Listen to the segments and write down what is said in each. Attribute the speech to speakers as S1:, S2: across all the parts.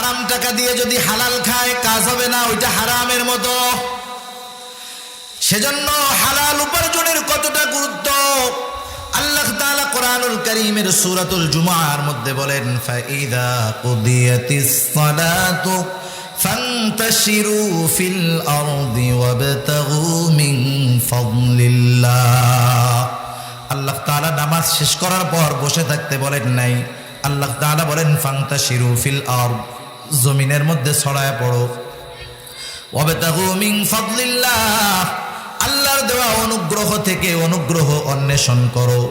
S1: হারাম টাকা দিয়ে যদি হালাল খায় কাজ হবে না, ওইটা হারামের মতো। সেজন্য হালাল উপার্জনের কতটা গুরুত্ব আল্লাহ তাআলা কোরআনুল কারীমের সূরাতুল জুমআর মধ্যে বলেন, ফাইদা কুদিয়াতিস সালাতু ফান্তাশিরু ফিল আরদি ওয়াবতাগু মিন ফাদলিল্লাহ। আল্লাহ তাআলা নামাজ শেষ করার পর বসে থাকতে বলেন নাই, আল্লাহ তাআলা বলেন ফান্তাশিরু ফিল আরদ, জমিনের মধ্যে ছড়ায় পড়ো, ওয়াবতাগু মিন ফাদলিল্লাহ, আল্লাহর দেওয়া অনুগ্রহ থেকে অনুগ্রহ অন্বেষণ করো।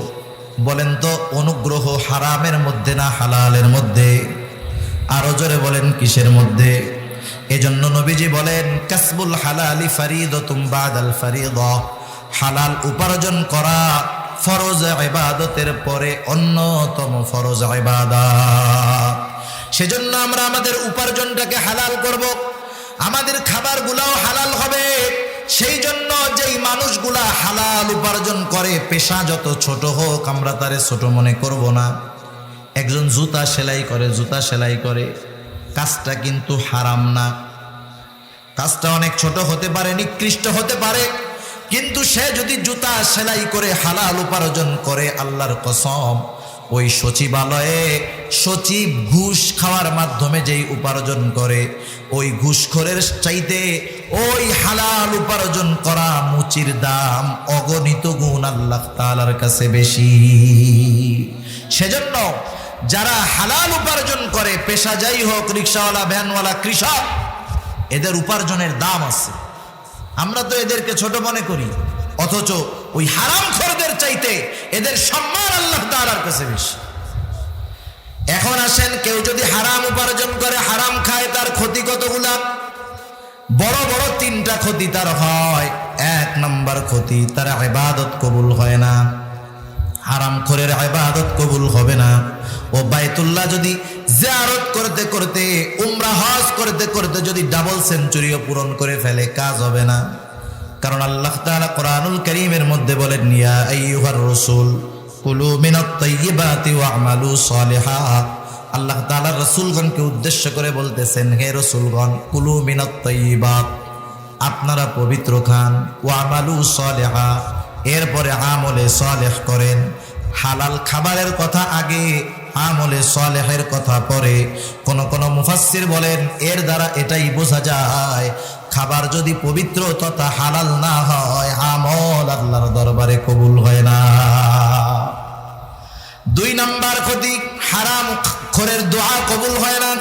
S1: বলেন তো অনুগ্রহ হারামের মধ্যে না হালালের মধ্যে? আরো জোরে বলেন কিসের মধ্যে? এজন্য নবীজি বলেন, কাসবুল হালালি ফারিদাতুম বাদাল ফারিদা, হালাল উপার্জন করা ফরজ ইবাদতের পরে অন্যতম ফরজ ইবাদত। সেজন্য আমরা আমাদের উপার্জনটাকে হালাল করব, আমাদের খাবারগুলোও হালাল হবে। সেই জন্য যেই মানুষগুলা হালাল উপার্জন করে, পেশা যত ছোট হোক আমরা তারে ছোট মনে করব না। একজন জুতা সেলাই করে, কাজটা কিন্তু হারাম না, কাজটা অনেক ছোট হতে পারে, নিকৃষ্ট হতে পারে, কিন্তু সে যদি জুতা সেলাই করে হালাল উপার্জন করে, আল্লাহর কসম ওই সচিবালয়ে সচিব ঘুষ খাওয়ার মাধ্যমে যেই উপার্জন করে, ওই ঘুষখোরের চাইতে ওই হালাল উপার্জন করা মুচির দাম অগণিত গুণ আল্লাহ তাআলার কাছে বেশি। সেজন্য যারা হালাল উপার্জন করে, পেশা যাই হোক, রিকশাওয়ালা, ভ্যানওয়ালা, কৃষক, এদের উপার্জনের দাম আছে। আমরা তো এদেরকে ছোট মনে করি, অথচ ওই হারামখোরদের চাইতে এদের সম্মান আল্লাহ তাআলার কাছে বেশি। এখন আসেন, কেউ যদি হারাম উপার্জন করে, হারাম খায়, তার ক্ষতি কতগুলা? বড় বড় তিনটা ক্ষতি তার হয়। এক নম্বর ক্ষতি, তার ইবাদত কবুল হয় না, হারামখোরের ইবাদত কবুল হবে না। ও বাইতুল্লাহ যদি জিয়ারত করতে করতে, উমরা হজ করতে করতে যদি ডাবল সেঞ্চুরিও পূরণ করে ফেলে, কাজ হবে না। কারণ আল্লাহ তাআলা কোরআনুল কারীমের মধ্যে বলেন, ইয়া আইয়ুহার রাসূল কুলু মিনাত তাইয়্যিবাতি ওয়া'মালু সালিহা। আল্লাহ তাআলা রাসূলগণকে উদ্দেশ্য করে বলতেছেন, হে রাসূলগণ, কুলু মিনাত তাইয়্যিবাত, আপনারা পবিত্র খান, ওয়া'মালু সালিহা, এরপরে আমলে সালেহ করেন। হালাল খাবারের কথা আগে, আমলে সালেহের কথা পরে। কোন কোন মুফাসসির বলেন, এর দ্বারা এটাই বোঝা যায়, খাবার যদি পবিত্র তথা হালাল না হয়, আমল আল্লাহর দরবারে কবুল হয় না। দুই নাম্বার ক্ষতি, হারাম খোরের দোয়া কবুল হয় না।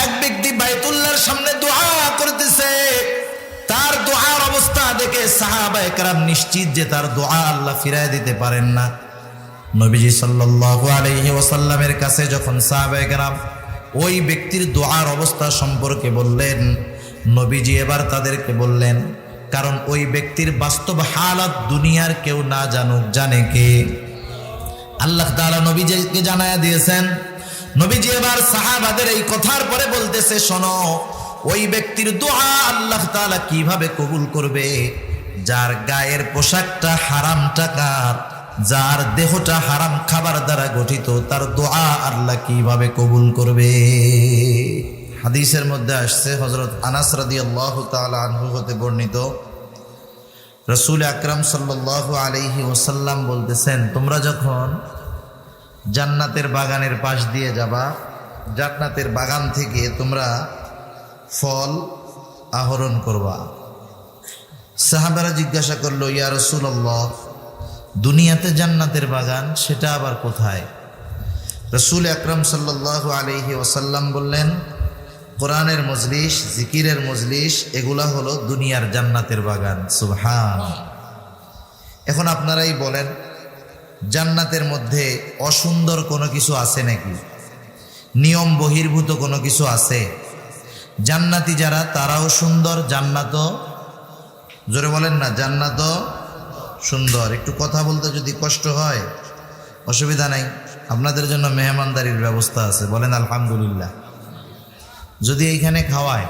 S1: এক ব্যক্তি বাইতুল্লাহর সামনে দোয়া করতেছে, তার দোয়ার অবস্থা দেখে সাহাবায়ে কেরাম নিশ্চিত যে তার দোয়া আল্লাহ ফিরায় দিতে পারেন না। নবীজি সাল্লাল্লাহু আলাইহি ওয়াসাল্লামের কাছে যখন সাহাবায়ে কেরাম ওই ব্যক্তির দোয়ার অবস্থা সম্পর্কে বললেন, নবীজি এবার তাদেরকে বললেন, কারণ ওই ব্যক্তির বাস্তব হালাত দুনিয়ার কেউ না জানুক, জানে কে? আল্লাহ তাআলা নবীজিকে জানায়া দিয়েছেন। নবীজি এবার সাহাবাদের এই কথার পরে বলতেছে, শোনো, ওই ব্যক্তির দোয়া আল্লাহ তাআলা কিভাবে কবুল করবে? যার গায়ের পোশাকটা হারাম টাকার, যার দেহটা হারাম খাবার দ্বারা গঠিত, তার দোয়া আল্লাহ কিভাবে কবুল করবে? হাদিসের মধ্যে আসছে, হযরত আনাস রাদিয়াল্লাহু তাআলা আনহু হতে বর্ণিত, রাসূল আকরাম সাল্লাল্লাহু আলাইহি ওয়াসাল্লাম বলতেছেন, তোমরা যখন জান্নাতের বাগানের পাশ দিয়ে যাবা, জান্নাতের বাগান থেকে তোমরা ফল আহরণ করবা। সাহাবারা জিজ্ঞাসা করলো, ইয়া রাসূলুল্লাহ, দুনিয়াতে জান্নাতের বাগান, সেটা আবার কোথায়? রাসূল আকরাম সাল্লাল্লাহু আলাইহি ওয়াসাল্লাম বললেন, কোরআনের মজলিস, জিকিরের মজলিস, এগুলা হলো দুনিয়ার জান্নাতের বাগান। সুবহান। এখন আপনারাই বলেন, জান্নাতের মধ্যে অসুন্দর কোনো কিছু আছে নাকি? নিয়ম বহির্ভূত কোনো কিছু আছে? জান্নাতি যারা, তারাও সুন্দর, জান্নাতও, জোরে বলেন না, জান্নাতও সুন্দর। একটু কথা বলতে যদি কষ্ট হয়, অসুবিধা নাই, আপনাদের জন্য মেহমানদারির ব্যবস্থা আছে, বলেন আলহামদুলিল্লাহ। যদি এইখানে খাওয়ায়,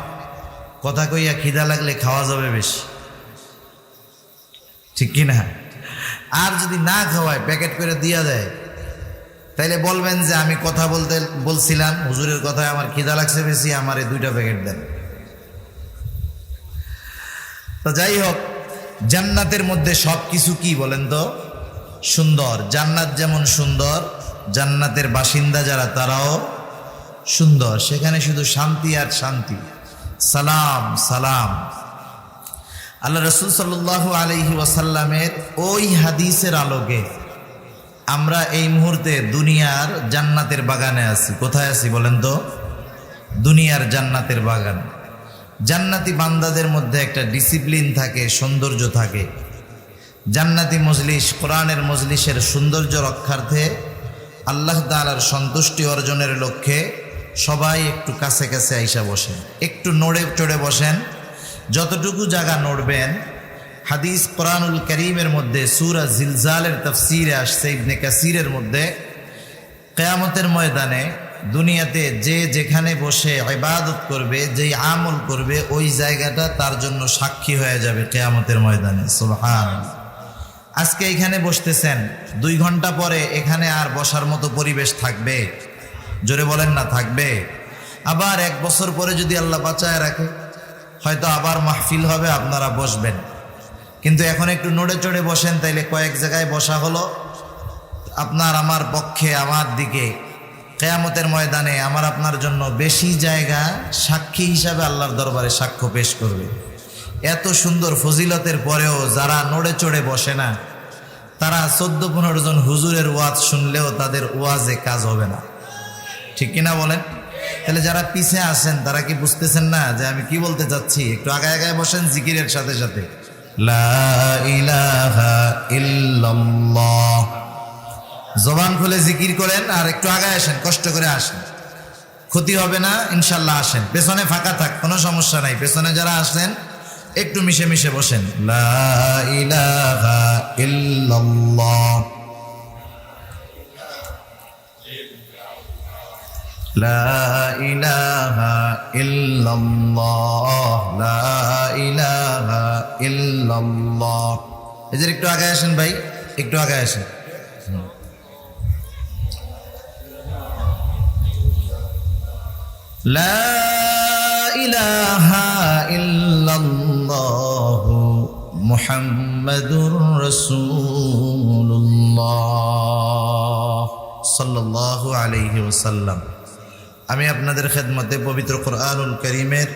S1: কথা কইয়া খিদা লাগলে খাওয়া যাবে বেশি, ঠিক কিনা? আর যদি না খাওয়ায়, প্যাকেট করে দিয়া দেয়, তাইলে বলবেন যে আমি কথা বলছিলাম হুজুরের কথায় আমার খিদা লাগছে বেশি, আমারে 2টা প্যাকেট দেন। তো যাই হোক, জান্নাতের মধ্যে সব কিছু কি বলেন তো সুন্দর। জান্নাত যেমন সুন্দর, জান্নাতের বাসিন্দা যারা তারাও সুন্দর। সেখানে শুধু শান্তি আর শান্তি, সালাম সালাম। আল্লাহ রাসূল সাল্লাল্লাহু আলাইহি ওয়াসাল্লামের ওই হাদিসের আলোকে আমরা এই মুহূর্তে দুনিয়ার জান্নাতের বাগানে আছি। কোথায় আছি বলেন তো? দুনিয়ার জান্নাতের বাগান। জান্নাতি বান্দাদের মধ্যে একটা ডিসিপ্লিন থাকে, সৌন্দর্য থাকে। জান্নাতি মজলিস, কোরআনের মজলিসের সৌন্দর্য রক্ষার্থে, আল্লাহ তাআলার সন্তুষ্টি অর্জনের লক্ষ্যে সবাই একটু কাছে কাছে আইসা বসেন, একটু নড়ে চড়ে বসেন। যতটুকু জায়গা নড়বেন, হাদিস কোরআনুল কারীমের মধ্যে সূরা জিলজালের তাফসীরে আসছে, ইবনে কাসিরের মধ্যে, কিয়ামতের ময়দানে দুনিয়াতে যে যেখানে বসে ইবাদত করবে, যেই আমল করবে, ওই জায়গাটা তার জন্য সাক্ষী হয়ে যাবে কিয়ামতের ময়দানে। সুবহানাল্লাহ। আজকে এখানে বসতেছেন, 2 ঘন্টা পরে এখানে আর বসার মতো পরিবেশ থাকবে? জোরে বলেন না, থাকবে? আবার 1 বছর পরে যদি আল্লাহ বাঁচায় রাখে, হয়তো আবার মাহফিল হবে, আপনারা বসবেন। কিন্তু এখন একটু নড়ে চড়ে বসেন, তাইলে কয়েক জায়গায় বসা হলো। আপনার আমার পক্ষে, আমার দিকে কিয়ামতের ময়দানে আমার আপনার জন্য বেশি জায়গা সাক্ষী হিসাবে আল্লাহর দরবারে সাক্ষ্য পেশ করবে। এত সুন্দর ফজিলতের পরেও যারা নড়ে চড়ে বসে না, তারা 14-15 জন হুজুরের ওয়াজ শুনলেও তাদের ওয়াজে কাজ হবে না। ঠিক কিনা বলেন? তাহলে যারা পিছে আসেন তারা কি বুঝতেছেন না যে আমি কি বলতে চাচ্ছি? একটু আগায় আগায় বসেন জিকিরের সাথে সাথে। লা ইলাহা ইল্লাল্লাহ, জবান খুলে জিকির করেন। আর একটু আগায় আসেন, কষ্ট করে আসেন, ক্ষতি হবে না ইনশাল্লাহ। আসেন, পেছনে ফাঁকা থাক, কোনো সমস্যা নাই। পেছনে যারা আসেন একটু মিশে মিশে বসেন। লা ইলাহা ইল্লাল্লাহ, লা ইলাহা ইল্লাল্লাহ, লা ইলাহা ইল্লাল্লাহ। এদের একটু আগে আসেন ভাই, একটু আগে আসেন। লা ইলাহা ইল্লাল্লাহ মুহাম্মাদুর রাসূলুল্লাহ সাল্লাল্লাহু আলাইহি ওয়াসাল্লাম। আমি আপনাদের খেদমতে পবিত্র কোরআনুল কারীমের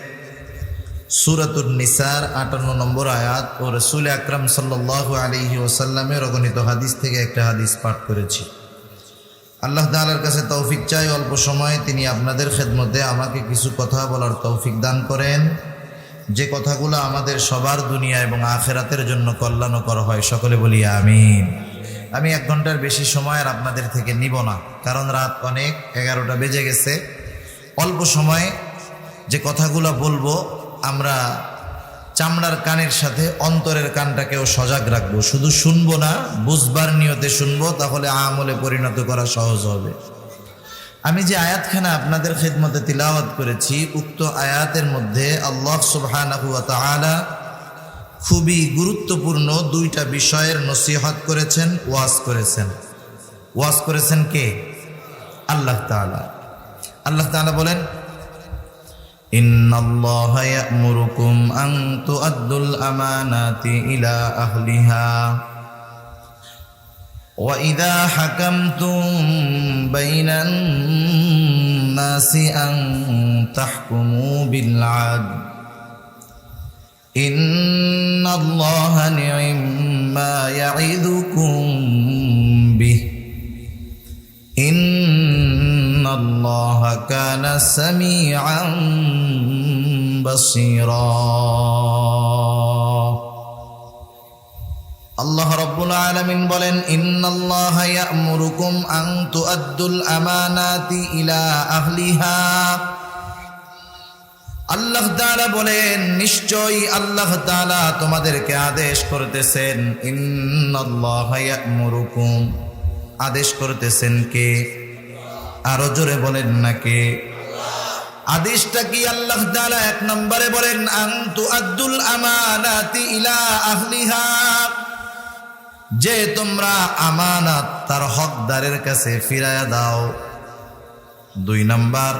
S1: সূরাতুন নিসার 58 নম্বর আয়াত ও রাসূল আকরাম সাল্লাল্লাহু আলাইহি ওয়াসাল্লামের অগণিত হাদিস থেকে একটা হাদিস পাঠ করেছি। আল্লাহ তাআলার কাছে তৌফিক চাই, অল্প সময়ে তিনি আপনাদের খেদমতে আমাকে কিছু কথা বলার তৌফিক দান করেন, যে কথাগুলো আমাদের সবার দুনিয়া এবং আখিরাতের জন্য কল্যাণকর হয়। সকলে বলি আমিন। আমি 1 ঘন্টার বেশি সময় আর আপনাদের থেকে নিব না, কারণ রাত অনেক, 11টা বেজে গেছে। অল্প সময়ে যে কথাগুলো বলবো, আমরা চামড়ার কানের সাথে অন্তরের কানটাকেও সজাগ রাখবো। শুধু শুনবো না, বুঝবার নিয়তে শুনবো, তাহলে আমলে পরিণত করা সহজ হবে। আমি যে আয়াতখানা আপনাদের খেদমতে তিলাওয়াত করেছি, উক্ত আয়াতের মধ্যে আল্লাহ সুবহানাহু ওয়া তাআলা খুবই গুরুত্বপূর্ণ 2টা বিষয়ের নসিহত করেছেন, ওয়াজ করেছেন। ওয়াজ করেছেন কে? আল্লাহ তাআলা। আল্লাহ তাআলা বলেন, ইন্নাল্লাহা ইয়া'মুরুকুম আন তু'আদ্দুল আমানাতি ইলা আহলিহা ওয়া ইযা হাকামতুম বাইনান নাসি আন তাহকুমু বিল আদল ইন্নাল্লাহা নি'ম্মা ইয়া'iদুকুম বিহি ইন্নাল্লাহা কানা সামিআন বাসীরা। আল্লাহ রাব্বুল আলামিন বলেন, ইন্নাল্লাহা ইয়া'মুরুকুম আন তু'আদ্দুল আমানাতি ইলা আহলিহা। আল্লাহ তাআলা বলেন, নিশ্চয়ই আল্লাহ তাআলা তোমাদেরকে আদেশ করতেছেন। ইন্নাল্লাহা ইয়া'মুরুকুম, আদেশ করতেছেন কে? আরো জোরে বলেন না কে? আদেশটা কি? আল্লাহ তাআলা 1 নম্বরে বলেন, আন তু'আদ্দুল আমানাতি ইলা আহলিহা। যে তোমরা আমানত তার হকদারের কাছে ফিরায়া দাও। 2 নাম্বার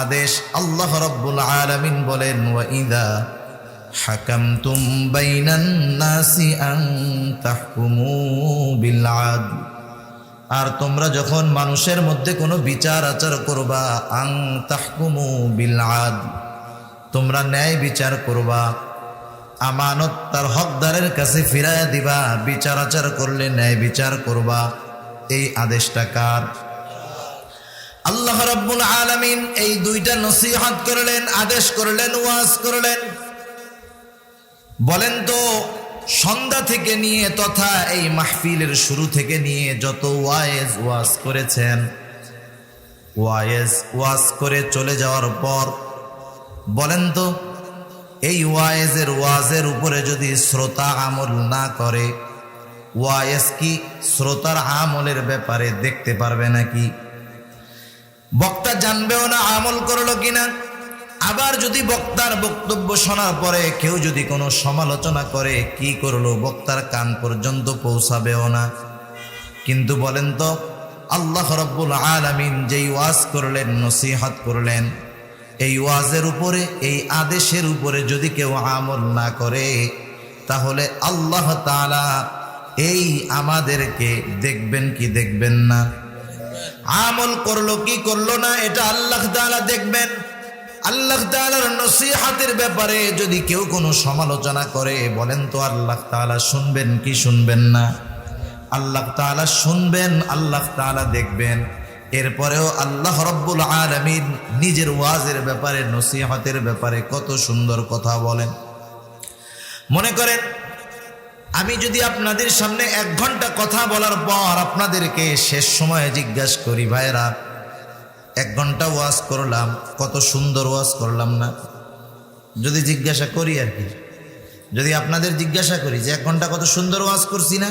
S1: আদেশ আল্লাহ রাব্বুল আলামিন বলেন, ওয়া ইযা হাকামতুম বাইনান নাসি আন তাহকুমু বিল আদল, আর তোমরা যখন মানুষের মধ্যে কোনো বিচার আচার করবা, আন তাহকুমু বিল আদল, তোমরা ন্যায় বিচার করবা, আমানত তার হকদারের কাছে ফিরাইয়া দিবা, বিচার আচার করলে ন্যায় বিচার করবা। এই আদেশটা কার? আল্লাহ রাব্বুল আলামিন এই 2টা নসিহত করলেন, আদেশ করলেন, ওয়াজ করলেন। বলেন তো, সন্ধ্যা থেকে নিয়ে তথা এই মাহফিলের শুরু থেকে নিয়ে যত ওয়াজ করেছেন, ওয়াজ করে চলে যাওয়ার পর বলেন তো, এই ওয়াজের উপরে যদি শ্রোতা আমল না করে, ওয়াজ কি শ্রোতার আমলের ব্যাপারে দেখতে পারবে নাকি? বক্তা জানবেও না আমল করলো কিনা। আবার যদি বক্তার বক্তব্য শোনার পরে কেউ যদি কোনো সমালোচনা করে, কি করলো বক্তার কান পর্যন্ত পৌঁছাবেও না। কিন্তু বলেন তো, আল্লাহ রাব্বুল আলামিন যেই ওয়াজ করলেন, নসিহত করলেন, এই ওয়াজের উপরে, এই আদেশের উপরে যদি কেউ আমল না করে, তাহলে আল্লাহ তাআলা এই আমাদেরকে দেখবেন কি দেখবেন না? আমল করলো কি করলো না, এটা আল্লাহ তাআলা দেখবেন। আল্লাহ তাআলার নসিহতের ব্যাপারে যদি কেউ কোনো সমালোচনা করে, বলেন তো আল্লাহ তাআলা শুনবেন কি শুনবেন না? আল্লাহ তাআলা শুনবেন, আল্লাহ তাআলা দেখবেন। এরপরেও আল্লাহ রাব্বুল আলামিন নিজের ওয়াজের ব্যাপারে, নসিহতের ব্যাপারে কত সুন্দর কথা বলেন। মনে করেন আমি যদি আপনাদের সামনে 1 ঘন্টা কথা বলার পর আপনাদেরকে শেষ সময়ে জিজ্ঞাসা করি, ভাইরা 1 ঘন্টা ওয়াজ করলাম, কত সুন্দর ওয়াজ করলাম না? যদি জিজ্ঞাসা করি আর কি, যদি আপনাদের জিজ্ঞাসা করি যে 1 ঘন্টা কত সুন্দর ওয়াজ করছি না,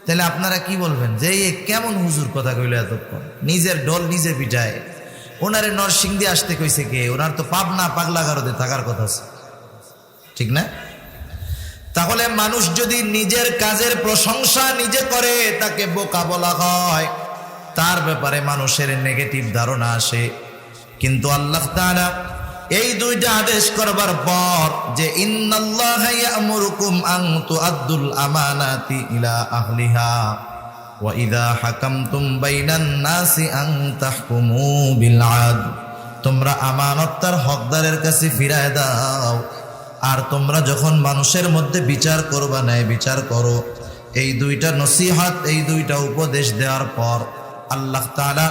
S1: তাহলে আপনারা কি বলবেন? যে এই কেমন হুজুর কথা কইল এতক্ষণ, নিজের ঢোল নিজে পিটায়। ওনারে নরসিংদী আসতে কইছে কে? ওনার তো পাবনা পাগলাগারদে থাকার কথা আছে, ঠিক না? তাহলে মানুষ যদি নিজের কাজের প্রশংসা নিজে করে, তাকে বোকা বলা হয়, তার ব্যাপারে মানুষের নেগেটিভ ধারণা আসে। কিন্তু আল্লাহ তাআলা এই 2টা আদেশ করবার পর যে ইন্নাল্লাহা ইয়া'মুরুকুম আন তুআদ্দুল আমানাতি ইলা আহলিহা ওয়া ইযা হাকামতুম বাইনান নাসি আন তাহকুমু বিল আদল, তোমরা আমানত তার হকদারের কাছে ফিরায় দাও, আর তোমরা যখন মানুষের মধ্যে বিচার করবা, ন্যায় বিচার করো। এই 2টা নসিহত, এই 2টা উপদেশ দেওয়ার পর আল্লাহ তাআলা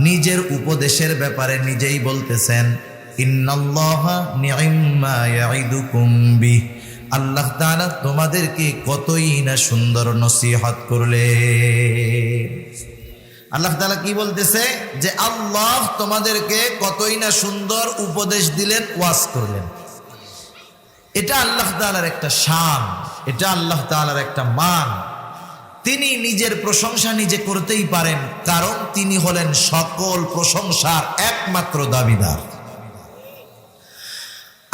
S1: নিজের উপদেশের ব্যাপারে নিজেই বলতেছেন, ইন্নাল্লাহা নি'ম্মা ইয়া'iদুকুম বিহ, আল্লাহ তাআলা তোমাদেরকে কতই না সুন্দর নসিহত করলে। আল্লাহ তাআলা কি বলতেছে? যে আল্লাহ তোমাদেরকে কতই না সুন্দর উপদেশ দিলেন, ওয়াজ করলেন। এটা আল্লাহ তাআলার একটা শান, এটা আল্লাহ তাআলার একটা মান। তিনি নিজের প্রশংসা নিজে করতেই পারেন, কারণ তিনি হলেন সকল প্রশংসার একমাত্র দাবিদার।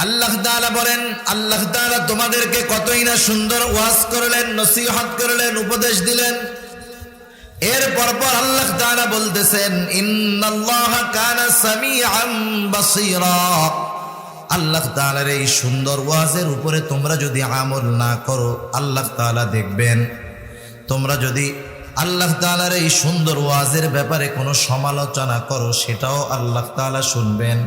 S1: আল্লাহ তাআলা বলেন, আল্লাহ তাআলা তোমাদেরকে কতই না সুন্দর ওয়াজ করলেন, নসিহত করলেন, উপদেশ দিলেন। এর পরপর আল্লাহ তাআলা বলতেছেন, ইন্নাল্লাহা কানা সামিআন বাসীরা, আল্লাহ তাআলার এই সুন্দর ওয়াজের উপরে তোমরা যদি আমল না করো, আল্লাহ তাআলা দেখবেন। তোমরা যদি আল্লাহ তাআলার এই সুন্দর ওয়াজের ব্যাপারে কোনো সমালোচনা করো, সেটাও আল্লাহ তাআলা শুনবেন।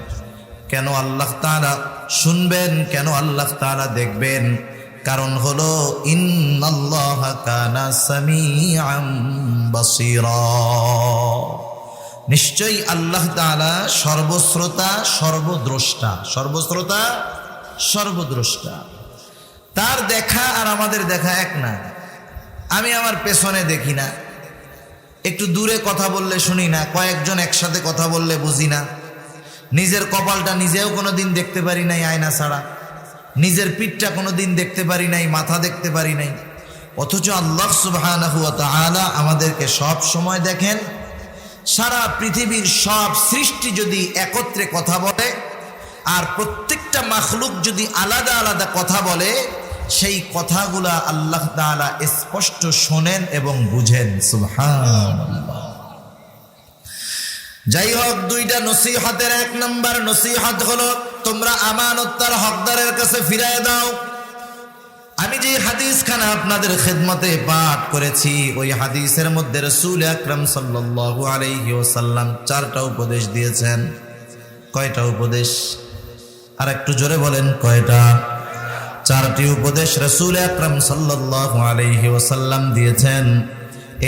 S1: কেন আল্লাহ তাআলা শুনবেন? কেন আল্লাহ তাআলা দেখবেন? কারণ হলো ইন্নাল্লাহা কানা সামিআন বাসীরা, নিশ্চয়ই আল্লাহ তাআলা সর্বশ্রোতা, সর্বদ্রষ্টা। সর্বশ্রোতা, সর্বদ্রষ্টা। তার দেখা আর আমাদের দেখা এক না। আমি আমার পেছনে দেখি না, একটু দূরে কথা বললে শুনি না, কয়েকজন একসাথে কথা বললে বুঝি না, নিজের কপালটা নিজেও কোনোদিন দেখতে পারি নাই আয়না ছাড়া, নিজের পিঠটা কোনোদিন দেখতে পারি নাই, মাথা দেখতে পারি নাই। অথচ আল্লাহ সুবহানাহু ওয়া তাআলা আমাদেরকে সব সময় দেখেন। সারা পৃথিবীর সব সৃষ্টি যদি একত্রে কথা বলে, আর প্রত্যেকটা মাখলুক যদি আলাদা আলাদা কথা বলে, সেই কথাগুলা আল্লাহ তাআলা স্পষ্ট শোনেন এবং বুঝেন। সুবহানাল্লাহ। যাই হোক, দুইটা নসিহতের এক নাম্বার নসিহত হলো তোমরা আমানত তার হকদারের কাছে ফিরায় দাও। আমি যে হাদিস খানা আপনাদের খেদমতে পাঠ করেছি, ওই হাদিসের মধ্যে রাসূল আকরাম সাল্লাল্লাহু আলাইহি ওয়াসাল্লাম 4টা উপদেশ দিয়েছেন। কয়টা উপদেশ? আর একটু জোরে বলেন, কয়টা? 4টি উপদেশ রাসূল আকরাম সাল্লাল্লাহু আলাইহি ওয়াসাল্লাম দিয়েছেন।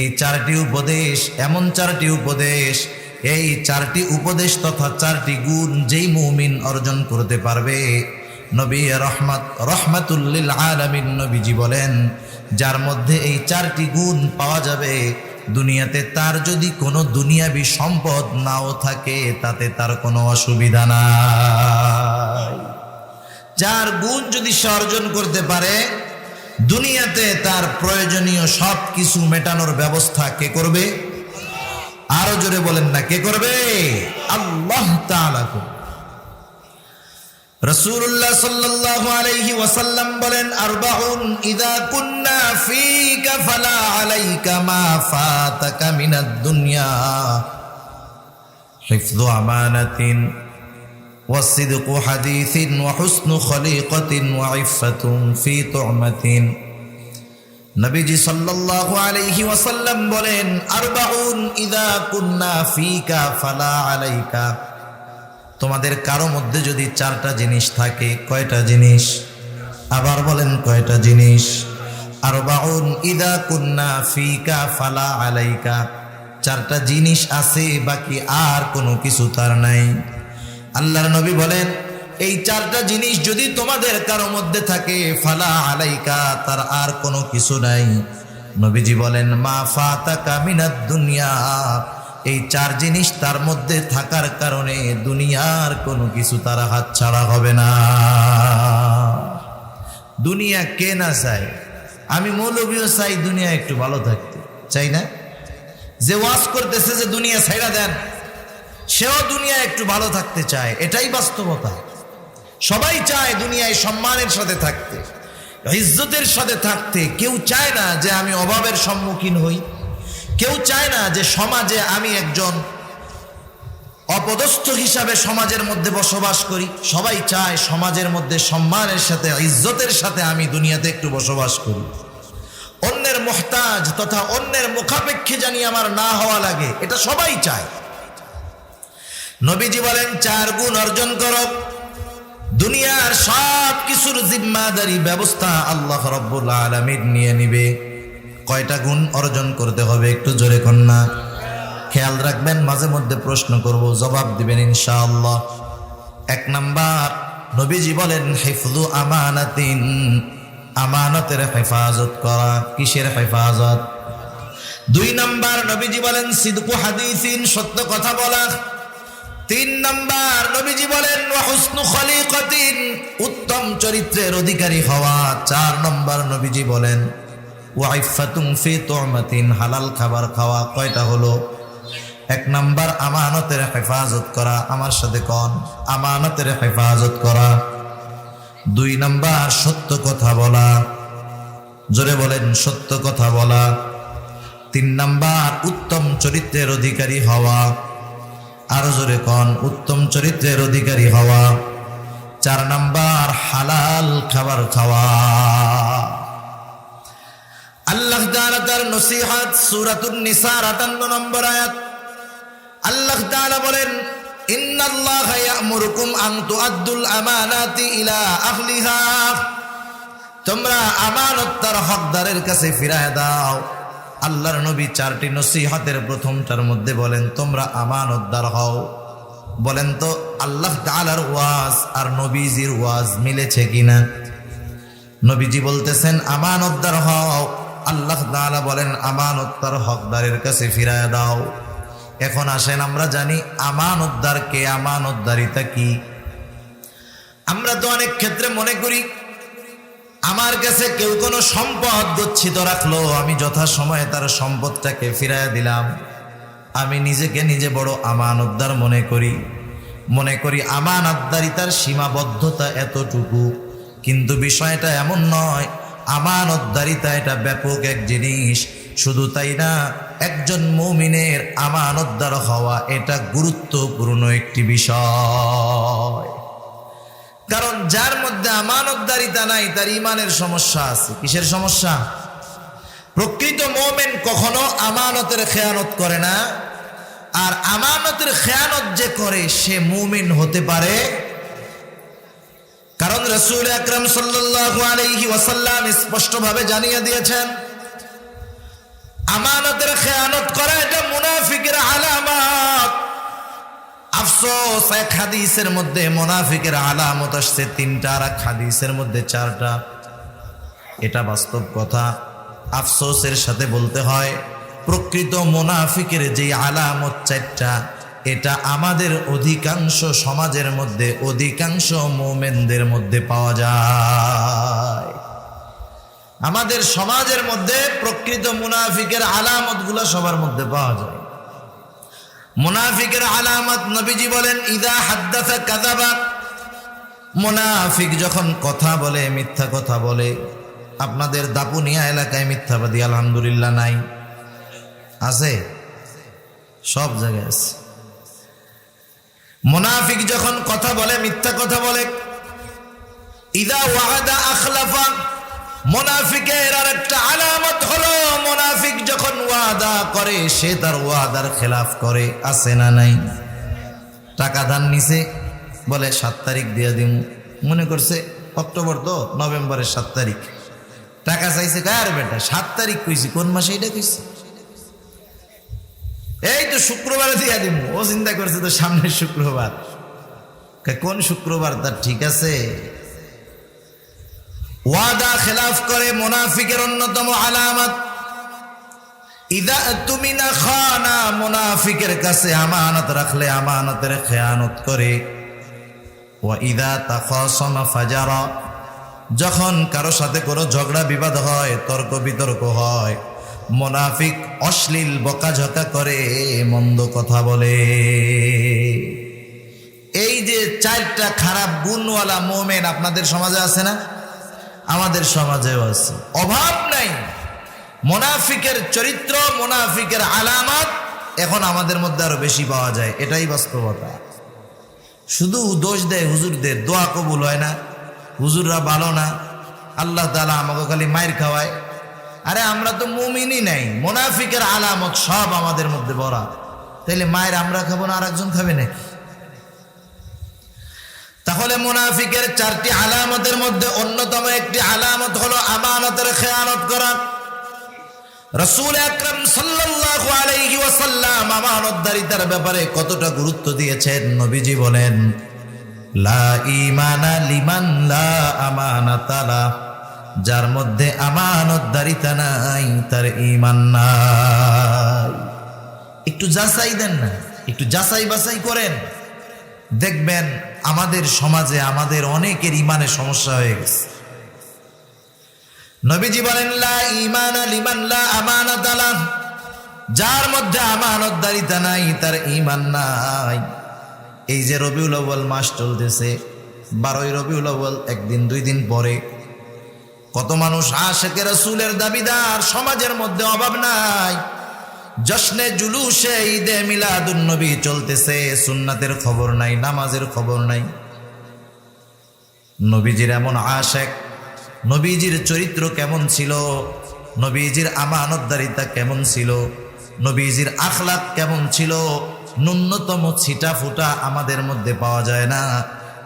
S1: এই 4টি উপদেশ এমন 4টি উপদেশ, এই 4টি উপদেশ তথা 4টি গুণ যেই মুমিন অর্জন করতে পারবে, নবী রহমাতুল লিল আলামিন নবীজি বলেন, যার মধ্যে এই 4টি গুণ পাওয়া যাবে, দুনিয়াতে তার যদি কোনো দুনিয়াবি সম্পদ নাও থাকে তাতে তার কোনো অসুবিধা নাই। 4 গুণ যদি সে অর্জন করতে পারে, দুনিয়াতে তার প্রয়োজনীয় সব কিছু মেটানোর ব্যবস্থা কে করবে? আরো জোরে বলেন না, কে করবে? আল্লাহ তাআলা করবে। রাসূলুল্লাহ সাল্লাল্লাহু আলাইহি ওয়াসাল্লাম বলেন, আরবাউন ইযা কুন্না ফীকা ফালা আলাইকা মা ফাতাকা মিনাদ দুনিয়া হিফযু আমানাতিন ওয়া সিদকু হাদিসিন ওয়া হুসনু খলিকাতিন ওয়া ইফফাতুন ফি তু'মাতিন। নবীজি সাল্লাল্লাহু আলাইহি ওয়াসাল্লাম বলেন, আরবাউন ইযা কুন্না ফীকা ফালা আলাইকা, তোমাদের কারো মধ্যে যদি 4টা জিনিস থাকে। কয়টা জিনিস? আবার বলেন, কয়টা জিনিস? আরবাউন ইযা কুন্না ফীকা ফালা আলাইকা, 4টা জিনিস আছে, বাকি আর কোনো কিছু তার নাই। আল্লাহর নবী বলেন, এই 4টা জিনিস যদি তোমাদের কারো মধ্যে থাকে, ফালা আলাইকা, তার আর কোনো কিছু নাই। নবীজি বলেন, মা ফাতাকা মিনাদ দুনিয়া, এই 4 জিনিস তার মধ্যে থাকার কারণে দুনিয়ার কোনো কিছু তার হাতছাড়া হবে না। দুনিয়া কে না চায়? আমি মৌলবীও চাই দুনিয়া একটু ভালো থাকতে, চাই না? যে ওয়াজ করতেছে যে দুনিয়া ছাইড়া দেন, সেও দুনিয়া একটু ভালো থাকতে চায়, এটাই বাস্তবতা। সবাই চায় দুনিয়ায় সম্মানের সাথে থাকতে, ইজ্জতের সাথে থাকতে। কেউ চায় না যে আমি অভাবের সম্মুখীন হই, কেউ চায় না যে সমাজে আমি একজন অপদস্থ হিসাবে সমাজের মধ্যে বসবাস করি। সবাই চায় সমাজের মধ্যে সম্মানের সাথে, ইজ্জতের সাথে আমি দুনিয়াতে একটু বসবাস করি। অন্যের মুহতাজ তথা অন্যের মুখাপেক্ষী জানি আমার না হওয়া লাগে, এটা সবাই চায়। নবীজি বলেন, 4 গুণ অর্জন করো, দুনিয়ার সব কিছুর জিম্মাদারি ব্যবস্থা আল্লাহ রাব্বুল আলামিন নিয়ে নিবে। কয়টা গুণ অর্জন করতে হবে? একটু জোরে কন্যা খেয়াল রাখবেন, মাঝে মধ্যে প্রশ্ন করব, জবাব দিবেন ইনশাআল্লাহ। 1 নাম্বার, নবীজি বলেন, হিফযু আমানাতিন, আমানতের হেফাজত করা। কিসের হেফাজত? 2 নাম্বার, নবীজি বলেন, সিদকু হাদিসিন, সত্য কথা বলা। 3 নাম্বার, নবীজি বলেন, ওয়া হুসনু খলিকাতিন, উত্তম চরিত্রের অধিকারী হওয়া। 4 নাম্বার, নবীজি বলেন, ওয়া ইফফাতুন ফি তু'মাতিন, হালাল খাবার খাওয়া। কয়টা হলো? 1 নাম্বার, আমানতের হেফাজত করা। আমার সাথে কোন? আমানতের হেফাজত করা। 2 নাম্বার, সত্য কথা বলা। জোরে বলেন, সত্য কথা বলা। 3 নাম্বার, উত্তম চরিত্রের অধিকারী হওয়া। আরো জোরে কোন? উত্তম চরিত্রের অধিকারী হওয়া। 4 নাম্বার, হালাল খাবার খাওয়া। আল্লাহ তাআলা তার নসিহত সূরাতুন নিসার 58 নম্বর আয়াত, আল্লাহ তাআলা বলেন, ইন্নাল্লাহা ইয়া'মুরুকুম আন তুআদ্দুল আমানাতি ইলা আহলিহা, তোমরা আমানত তার হকদারের কাছে ফিরায় দাও। আল্লাহর নবী 4টি নসিহতের প্রথমটার মধ্যে বলেন, তোমরা আমানতদার হও। বলেন তো আল্লাহ তাআলার ওয়াজ আর নবীজির ওয়াজ মিলেছে কিনা? নবীজি বলতেছেন আমানতদার হও, আল্লাহ তাআলা বলেন আমানত তার হকদারের কাছে ফিরায় দাও। এখন আসেন আমরা জানি আমানতদার কে, আমানতদারিতা কি। আমরা তো অনেক ক্ষেত্রে মনে করি আমার কাছে কেউ কোনো সম্পদ গচ্ছিত রাখলো, আমি যথাসময়ে তার সম্পদটাকে ফিরাইয়া দিলাম। আমি নিজেকে নিজে বড় আমানতদার মনে করি আমানতদারিতার সীমাবদ্ধতা এতটুকু। কিন্তু বিষয়টা এমন নয়, আমানতদারিতা এটা ব্যাপক এক জিনিস। শুধু তাই না, একজন মুমিনের আমানতদার হওয়া এটা গুরুত্বপূর্ণ একটি বিষয়। কারণ যার মধ্যে আমানতদারিতা নাই তার ঈমানের সমস্যা আছে। কিসের সমস্যা? প্রকৃত মুমিন কখনো আমানতের খেয়ানত করে না, আর আমানতের খেয়ানত যে করে সে মুমিন হতে পারে। কারণ রাসূল আকরাম সাল্লাল্লাহু আলাইহি ওয়াসাল্লাম স্পষ্টভাবে জানিয়ে দিয়েছেন, আমানতের খেয়ানত করা এটা মুনাফিকের আলামত। আফসোস, এক হাদিসের মধ্যে মুনাফিকের আলামত আসছে 3টা, আর এক হাদিসের মধ্যে 4টা। এটা বাস্তব কথা। আফসোসের সাথে বলতে হয়, প্রকৃত মুনাফিকের যে আলামত 4টা, এটা আমাদের অধিকাংশ সমাজের মধ্যে, অধিকাংশ মুমিনদের মধ্যে পাওয়া যায়। আমাদের সমাজের মধ্যে প্রকৃত মুনাফিকের আলামতগুলো সবার মধ্যে পাওয়া যায়। মুনাফিকের আলামত নবীজি বলেন, ইদা হাদ্দাসা কাযাবা। মুনাফিক যখন কথা বলে মিথ্যা কথা বলে। আপনাদের দাপুনিয়া এলাকায় মিথ্যাবাদী আলহামদুলিল্লাহ নাই? আছে? সব জায়গায় আছে। মুনাফিক যখন কথা বলে মিথ্যা কথা বলে। ইদা ওয়াদা আখলাফা। মুনাফিকের আরেকটা আলামত হলো, মুনাফিক যখন ওয়াদা করে সে তার ওয়াদার খেলাফ করে। আছে না নাই? টাকা ধার নিছে, বলে 7 তারিখ দিয়ে দিম। মনে করছে অক্টোবর তো, নভেম্বরের 7 তারিখ টাকা চাইছে। কার বেটা 7 তারিখ কইছি, কোন মাসে এটা কইছি? এই তো শুক্রবারে দিয়ে দিব। ও চিন্তা করছে তো সামনের শুক্রবার। কোন শুক্রবার তার ঠিক আছে? ওয়াদা খেলাফ করে মুনাফিকের অন্যতম আলামত। ইদা তুমিনা খানা। মুনাফিকের কাছে আমানত রাখলে আমানতের খেয়ানত করে। ওয়া ইদা তাখাসামা ফাজারা। যখন কারো সাথে কোনো ঝগড়া বিবাদ হয়, তর্ক বিতর্ক হয়, মুনাফিক অশ্লীল বকাঝকা করে, মন্দ কথা বলে। এই যে 4টা খারাপ গুণওয়ালা মুমিন আপনাদের সমাজে আছে না? আমাদের সমাজেও আছে, অভাব নাই। মুনাফিকের চরিত্র, মুনাফিকের আলামত এখন আমাদের মধ্যে আরো বেশি পাওয়া যায়। এটাই বাস্তবতা। শুধু দোষ দেয় হুজুরদের, দোয়া কবুল হয় না, হুজুররা ভালো না, আল্লাহ তাআলা আমাকে খালি মাইর খাওয়ায়। আরে আমরা তো মুমিনই নাই, মুনাফিকের আলামত সব আমাদের মধ্যে ভরা। তাইলে মায়ের আমরা খাবো না, আরেকজন খাবে নাকি? তাহলে মুনাফিকের 4টি আলামতের মধ্যে অন্যতম একটি আলামত হলো আমানতের খেয়ানত করা। রাসূল আকরাম সাল্লাল্লাহু আলাইহি ওয়াসাল্লাম আমানতদারিতার ব্যাপারে কতটা গুরুত্ব দিয়েছেন। নবীজি বলেন, লা ঈমানা লিমান লা আমানাতা লা। যার মধ্যে আমানতদারিতা নাই তার ঈমান নাই। একটু যাচাই দেন না, একটু যাচাই বাছাই করেন, দেখবেন আমাদের সমাজে আমাদের অনেকের ঈমানে সমস্যা হয়ে গেছে। নবীজি বলেন, লা ঈমানা লিমান লা আমানাতা লা। যার মধ্যে আমানতদারিতা নাই তার ঈমান নাই। এই যে রবিউল আউয়াল মাস চলতেছে, 12ই রবিউল আউয়াল, একদিন 2 দিন পরে কত মানুষ আশিকে রাসূলের দাবিদার। সমাজের মধ্যে অভাব নাই। জশ্নে জুলুসে ঈদে মিলাদুন নবী চলতেছে, সুন্নাতের খবর নাই, নামাজের খবর নাই। নবীজির এমন আশিক, নবীজির চরিত্র কেমন ছিল, নবীজির আমানতদারিতা কেমন ছিল, নবীজির আখলাক কেমন ছিল, ন্যূনতম ছিটা ফুটা আমাদের মধ্যে পাওয়া যায় না।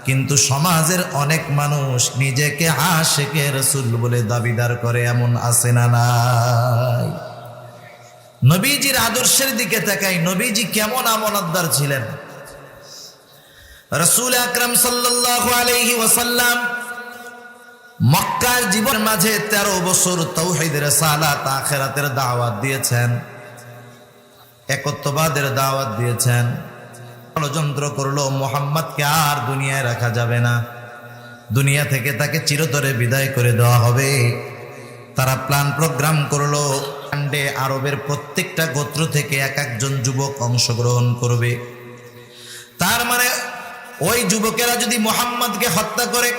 S1: কিন্তু সমাজের অনেক মানুষ নিজেকে আশিকে রাসূল বলে দাবিদার করে, এমন আছে না নাই? নবীজির আদর্শের দিকে তাকাই, নবীজি কেমন আমানতদার ছিলেন। রাসূল আকরাম সাল্লাল্লাহু আলাইহি ওয়াসাল্লাম মক্কার জীবনের মাঝে 13 বছর তাওহীদের রিসালাত, আখিরাতের দাওয়াত দিয়েছেন, একত্ববাদের দাওয়াত দিয়েছেন। ষড়যন্ত্র করলো মুহাম্মদকে আর দুনিয়ায় রাখা যাবে না, দুনিয়া থেকে তাকে চিরতরে বিদায় করে দেওয়া হবে। তারা প্ল্যান প্রোগ্রাম করলো, কাণ্ডে আরবের প্রত্যেকটা গোত্র থেকে 1-1 যুবক অংশগ্রহণ করবে। তার মানে ওই যুবকেরা যদি মুহাম্মদকে হত্যা করে,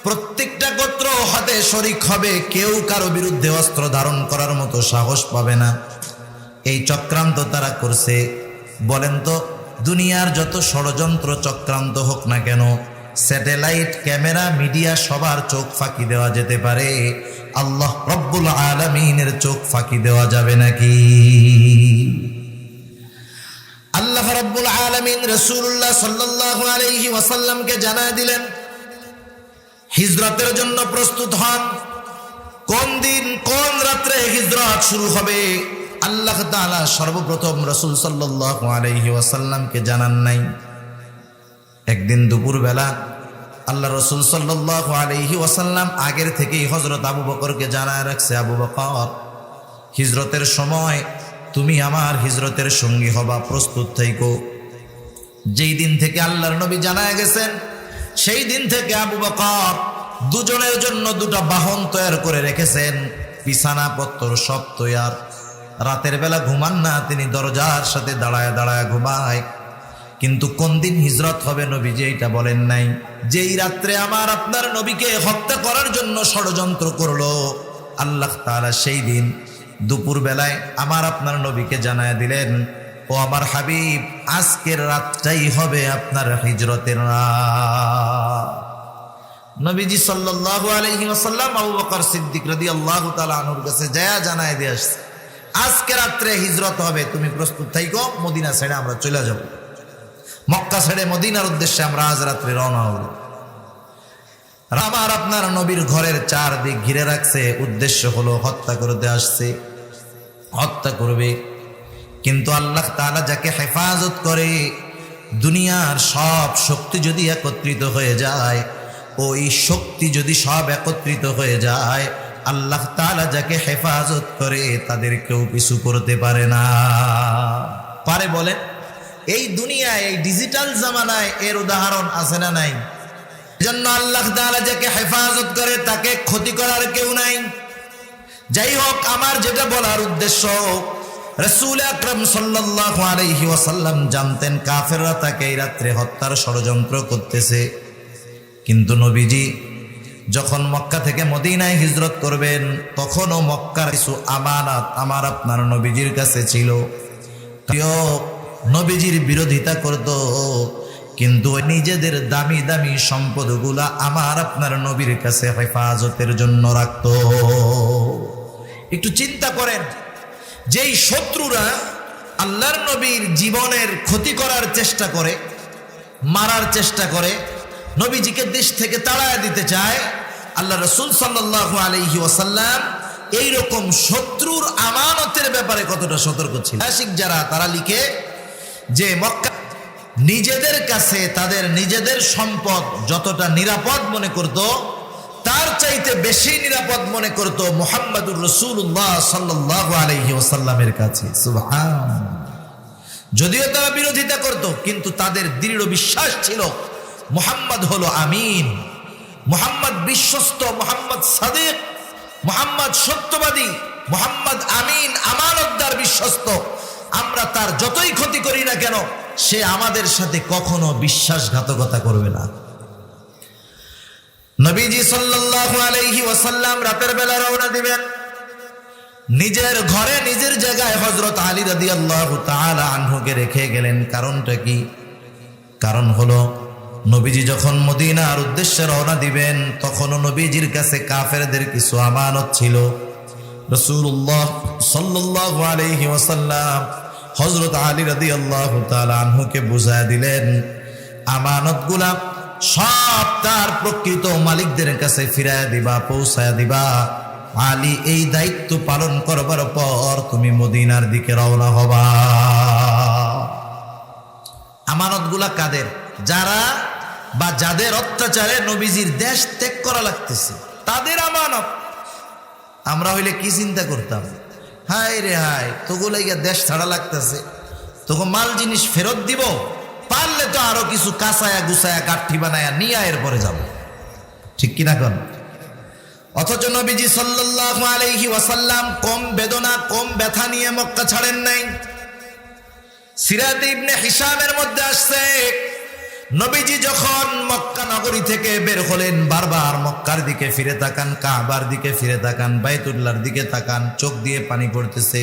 S1: প্রত্যেকটা গোত্র হাতে শরীক হবে, কেউ কারো বিরুদ্ধে অস্ত্র ধারণ করার মতো সাহস পাবে না। এই চক্রান্ত তারা করছে। বলেন তো, দুনিয়ার যত ষড়যন্ত্র চক্রান্ত হোক না কেন, স্যাটেলাইট, ক্যামেরা, মিডিয়া সবার চোখ ফাঁকি দেওয়া যেতে পারে, আল্লাহ রব্বুল আলামিনের চোখ ফাঁকি দেওয়া যাবে নাকি? আল্লাহ রব্বুল আলামিন রাসূলুল্লাহ সাল্লাল্লাহু আলাইহি ওয়াসাল্লামকে জানায় দিলেন, হিজরতের জন্য প্রস্তুত হন। কোন দিন কোন রাত্রে হিজরত শুরু হবে আল্লাহ তাআলা সর্বপ্রথম রাসূল সাল্লাল্লাহু আলাইহি ওয়াসাল্লামকে জানান নাই। একদিন দুপুরবেলা আল্লাহ রাসূল সাল্লাল্লাহু আলাইহি ওয়াসাল্লাম আগের থেকেই হযরত আবু বকরকে জানায় রাখছে, আবু বকর, হিজরতের সময় তুমি আমার হিজরতের সঙ্গী হবা, প্রস্তুত থেকো। যেই দিন থেকে আল্লাহর নবী জানায় গেছেন, সেই দিন থেকে আবু বকর দুজনের জন্য দুটা বাহন তৈরি করে রেখেছেন, বিছানাপত্র সব তৈয়ার। রাতের বেলা ঘুমান না, তিনি দরজার সাথে দাঁড়ায় দাঁড়ায় ঘুমায়। কিন্তু কোন দিন হিজরত হবে নবীজি এইটা বলেন নাই। যেই রাত্রে আমার আপনার নবীকে হত্যা করার জন্য ষড়যন্ত্র করলো আল্লাহ তাআলা, সেই দিন দুপুর বেলায় আমার আপনার নবীকে জানায় দিলেন, ও আমার হাবিব, আজকের রাতটাই হবে আপনার হিজরতের রাত। নবীজি সাল্লাল্লাহু আলাইহি ওয়াসাল্লাম আবু বকর সিদ্দিক রাদিয়াল্লাহু তাআলা আনহুর কাছে জানায় দিয়ে আসছে, আজকে রাত্রে হিজরত হবে, তুমি প্রস্তুত থাকো, মদিনা ছেড়ে আমরা চলে যাব। মক্কা ছেড়ে মদিনার উদ্দেশ্যে আমরা আজ রাত্রে রওনা হব। আমার আপনার নবীর ঘরের চারদিক ঘিরে রাখছে, উদ্দেশ্য হলো হত্যা করতে আসছে, হত্যা করবে। কিন্তু আল্লাহ তাআলা যাকে হেফাজত করে, দুনিয়ার সব শক্তি যদি একত্রিত হয়ে যায়, ওই শক্তি যদি সব একত্রিত হয়ে যায়, আল্লাহ তাআলা যাকে হেফাজত করে তাদের কেউ কিছু করতে পারে না। পারে বলে? এই দুনিয়ায়, এই ডিজিটাল জামানায় এর উদাহরণ আছে না নাই? এজন্য আল্লাহ তাআলা যাকে হেফাজত করে তাকে ক্ষতি করার কেউ নাই। যাই হোক, আমার যেটা বলার উদ্দেশ্য, রাসূল আকরাম সাল্লাল্লাহু আলাইহি ওয়াসাল্লাম জানতেন কাফেররা তাকে এই রাত্রে হত্যার ষড়যন্ত্র করতেছে। কিন্তু নবীজি যখন মক্কা থেকে মদিনায় হিজরত করবেন, তখনও মক্কার কিছু আমানত আমার আপনার নবীজির কাছে ছিল। নবীজির বিরোধিতা করত, কিন্তু নিজেদের দামি দামি সম্পদগুলা আমার আপনার নবীর কাছে হেফাজতের জন্য রাখত। একটু চিন্তা করেন, যেই শত্রুরা আল্লাহর নবীর জীবনের ক্ষতি করার চেষ্টা করে, মারার চেষ্টা করে, নবীজিকে দেশ থেকে তাড়ায় দিতে চায়, আল্লাহ রাসূল সাল্লাল্লাহু আলাইহি ওয়াসাল্লাম এইরকম শত্রুর আমানতের ব্যাপারে কতটা সতর্ক ছিল। আশিক যারা, তারা লিখে যে মক্কা নিজেদের কাছে তাদের নিজেদের সম্পদ যতটা নিরাপদ মনে করত, তার চাইতে বেশি নিরাপদ মনে করত মুহাম্মদুর রাসূলুল্লাহ সাল্লাল্লাহু আলাইহি ওয়াসাল্লামের কাছে। সুবহান। যদিও তারা বিরোধিতা করত, কিন্তু তাদের দৃঢ় বিশ্বাস ছিল মুহাম্মদ হলো আমিন, মুহাম্মদ বিশ্বস্ত, মুহাম্মদ সাদিক, মুহাম্মদ সত্যবাদী, মুহাম্মদ আমিন, আমানতদার, বিশ্বস্ত। আমরা তার যতই ক্ষতি করি না কেন, সে আমাদের সাথে কখনো বিশ্বাসঘাতকতা করবে না। নবীজি সাল্লাল্লাহু আলাইহি ওয়াসাল্লাম রাতের বেলা রওনা দিবেন। নিজের ঘরে নিজের জায়গায় হযরত আলী রাদিয়াল্লাহু তাআলা আনহুকে রেখে গেলেন। কারণটা কি? কারণ হলো, নবীজি যখন মদিনার উদ্দেশ্যে রওনা দিবেন, তখনও নবীজির কাছে কাফেরদের কিছু আমানত ছিল। রাসূলুল্লাহ সাল্লাল্লাহু আলাইহি ওয়াসাল্লাম হযরত আলী রাদিয়াল্লাহু তাআলা আনহুকে বুঝায় দিলেন, আমানতগুলা সব তার প্রকৃত মালিকদের কাছে ফিরায় দিবা, পৌঁছায় দিবা। আলী, এই দায়িত্ব পালন করবার পর তুমি মদিনার দিকে রওনা হবা। আমানতগুলা কাদের? যারা বা যাদের অত্যাচারে নবীজির দেশ ত্যাগ করা লাগতেছে, তাদের আমানত। আমরা হইলে কি চিন্তা করতাম, হায় রে হায়, তোগুলো দেশ ছাড়া লাগতেছে, তোকে মাল জিনিস ফেরত দিব, পারলে তো আরো কিছু কাঁচায়া গুছায়া কাঠি বানায়া নিয়ে এরপরে যাব, ঠিক কিনা কোন? অথচ নবীজি সাল্লাল্লাহু আলাইহি ওয়াসাল্লাম কম বেদনা, কম ব্যথা নিয়ে মক্কা ছাড়েন নাই। সিরাতে ইবনে হিশামের মধ্যে আসছে, নবীজি যখন মক্কা নগরী থেকে বের হলেন বারবার মক্কার দিকে ফিরে তাকান, কাবার দিকে ফিরে তাকান, বাইতুল্লাহর দিকে তাকান, চোখ দিয়ে পানি পড়তেছে।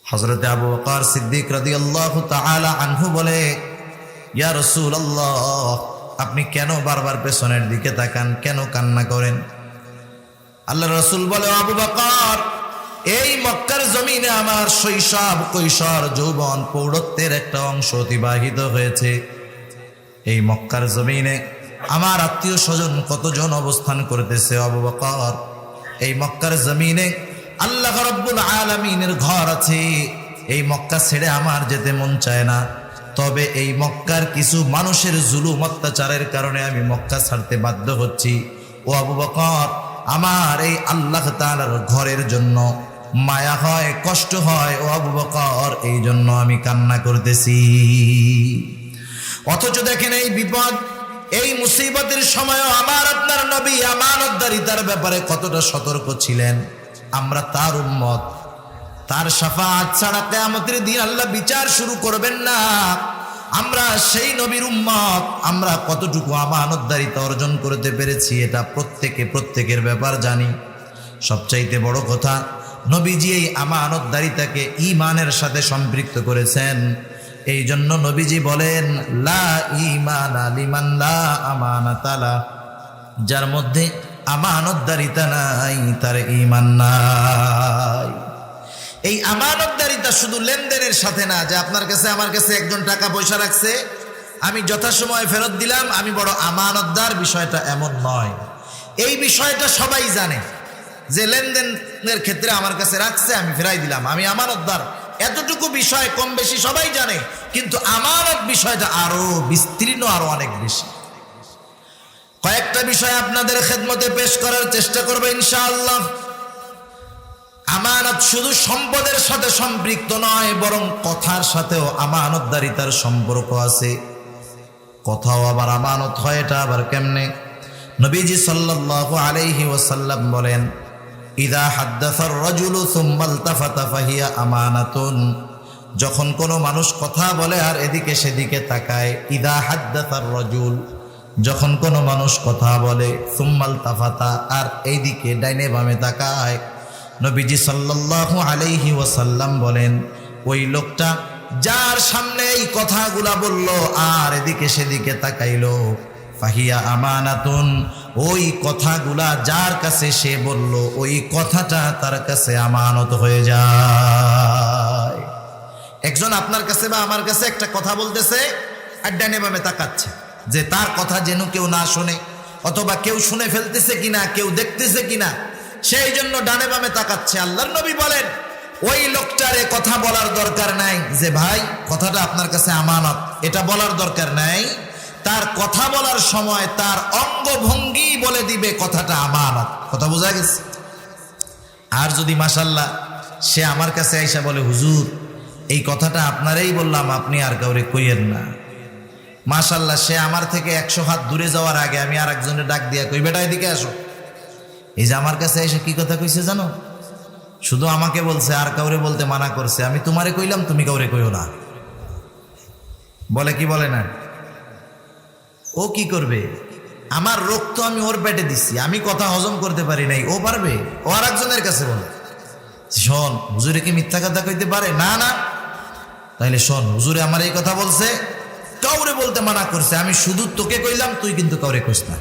S1: হযরতে আবু বকর সিদ্দিক রাদিয়াল্লাহু তাআলা আনহু বলে, ইয়া রাসূলুল্লাহ, আপনি কেন বারবার পেছনের দিকে তাকান, কেন কান্না করেন? আল্লাহর রাসূল বলে, আবু বকর, এই মক্কার জমিনে আমার শৈশব, কৈশোর, যৌবন, প্রৌঢ়ত্বের একটা অংশ অতিবাহিত হয়েছে। এই মক্কার জমিনে আমার আত্মীয় স্বজন কতজন অবস্থান করতেছে আবু বকর। এই মক্কার জমিনে আল্লাহ রাব্বুল আলামিনের ঘর আছে। এই মক্কা ছেড়ে আমার যেতে মন চায় না, তবে এই মক্কার কিছু মানুষের জুলুম অত্যাচারের কারণে আমি মক্কা ছাড়তে বাধ্য হচ্ছি। ও আবু বকর, আমার এই আল্লাহ তাআলার ঘরের জন্য মায়া হয়, কষ্ট হয়। ও আবু বকর, এই জন্য আমি কান্না করতেছি। অথচ দেখেন এই বিপদ, এই মুসিবতের সময়ও আমার আপনার নবী আমানতদারিতার ব্যাপারে কতটা সতর্ক ছিলেন। আমরা তার উম্মত, তার শাফাআত ছাড়া কিয়ামতের দিন আল্লাহ বিচার শুরু করবেন না। আমরা সেই নবীর উম্মত, আমরা কতটুকু আমানতদারিতা অর্জন করতে পেরেছি এটা প্রত্যেকের ব্যাপার জানি। সবচাইতে বড় কথা, নবীজি এই আমানতদারিতাকে ঈমানের সাথে সম্পৃক্ত করেছেন। এই জন্য নবীজি বলেন, লা ঈমানা লিমান লা আমানাতা লা, যার মধ্যে আমানতদারিতা নাই তার ঈমান নাই। এই আমানতদারিতা শুধু লেনদেনের সাথে না, যে আপনার কাছে আমার কাছে একজন টাকা পয়সা রাখছে, আমি যথাসময়ে ফেরত দিলাম, আমি বড় আমানতদার, বিষয়টা এমন নয়। এই বিষয়টা সবাই জানে যে লেনদেনের ক্ষেত্রে আমার কাছে রাখছে, আমি ফেরাই দিলাম, আমি আমানতদার। এতটুকু বিষয় কম বেশি সবাই জানে, কিন্তু আমানত বিষয়টা আরো বিস্তীর্ণ, আরো অনেক বেশি। কয়েকটা বিষয় আপনাদের খেদমতে পেশ করার চেষ্টা করবো ইনশাআল্লাহ। আমানত শুধু সম্পদের সাথে সম্পৃক্ত নয়, বরং কথার সাথেও আমানতদারিতার সম্পর্ক আছে। কথাও আবার আমানত হয়, এটা আবার কেমনে? নবীজি সাল্লাল্লাহু আলাইহি ওয়াসাল্লাম বলেন, ইদা হাদ্দাসার রাজুলু সুম্মা ইলতাফাতা ফাহিয়া আমানাতুন, যখন কোনো মানুষ কথা বলে আর এদিকে সেদিকে তাকায়, ইদা হাদ্দাসার রাজুল, যখন কোনো মানুষ কথা বলে, সুম্মা ইলতাফাতা, আর এইদিকে ডাইনে বামে তাকায়, নবীজি সাল্লাল্লাহু আলাইহি ওয়াসাল্লাম বলেন, ওই লোকটা যার সামনে এই কথাগুলা বলল আর এদিকে সেদিকে তাকাইলো, ফাহিয়া আমানাতুন, ওই কথাগুলা যার কাছে সে বলল, ওই কথাটা তার কাছে আমানত হয়ে যায়। একজন আপনার কাছে বা আমার কাছে একটা কথা বলতেছে আর ডানে বামে তাকাচ্ছে, যে তার কথা যেন কেউ না শোনে, অথবা কেউ শুনে ফেলতেছে কিনা, কেউ দেখতেছে কিনা, সেই জন্য ডানে বামে তাকাচ্ছে। আল্লাহর নবী বলেন, ওই লোকটারে কথা বলার দরকার নাই যে ভাই কথাটা আপনার কাছে আমানত, এটা বলার দরকার নাই। তার কথা বলার সময় তার অঙ্গভঙ্গি বলে দিবে কথাটা আমানত। কথা বোঝা গেছে? আর যদি মাশাআল্লাহ সে আমার কাছে আইসা বলে, হুজুর এই কথাটা আপনারই বললাম, আপনি আর কাউরে কইয়েন না, মাশাআল্লাহ সে আমার থেকে 100 হাত দূরে যাওয়ার আগে আমি আর একজনের ডাক দিয়া কই, বেটা এদিকে আসো। এই যে আমার কাছে এসে কি কথা কইছে জানো? শুধু আমাকে বলছে, আর কাউরে বলতে মানা করছে। আমি তোমারে কইলাম, তুমি কাউরে কইও না। বলে কি বলে না? ও কি করবে? আমার রোগ তো আমি ওর পেটে দিচ্ছি, আমি কথা হজম করতে পারি নাই, ও পারবে? ও আর একজনের কাছে বলে, শোন হুজুরে কি মিথ্যা কথা কইতে পারে? না না, তাইলে শোন, হুজুরে আমার এই কথা বলছে, কাউরে বলতে মানা করছে, আমি শুধু তোকে কইলাম, তুই কিন্তু কাউরে কইস না।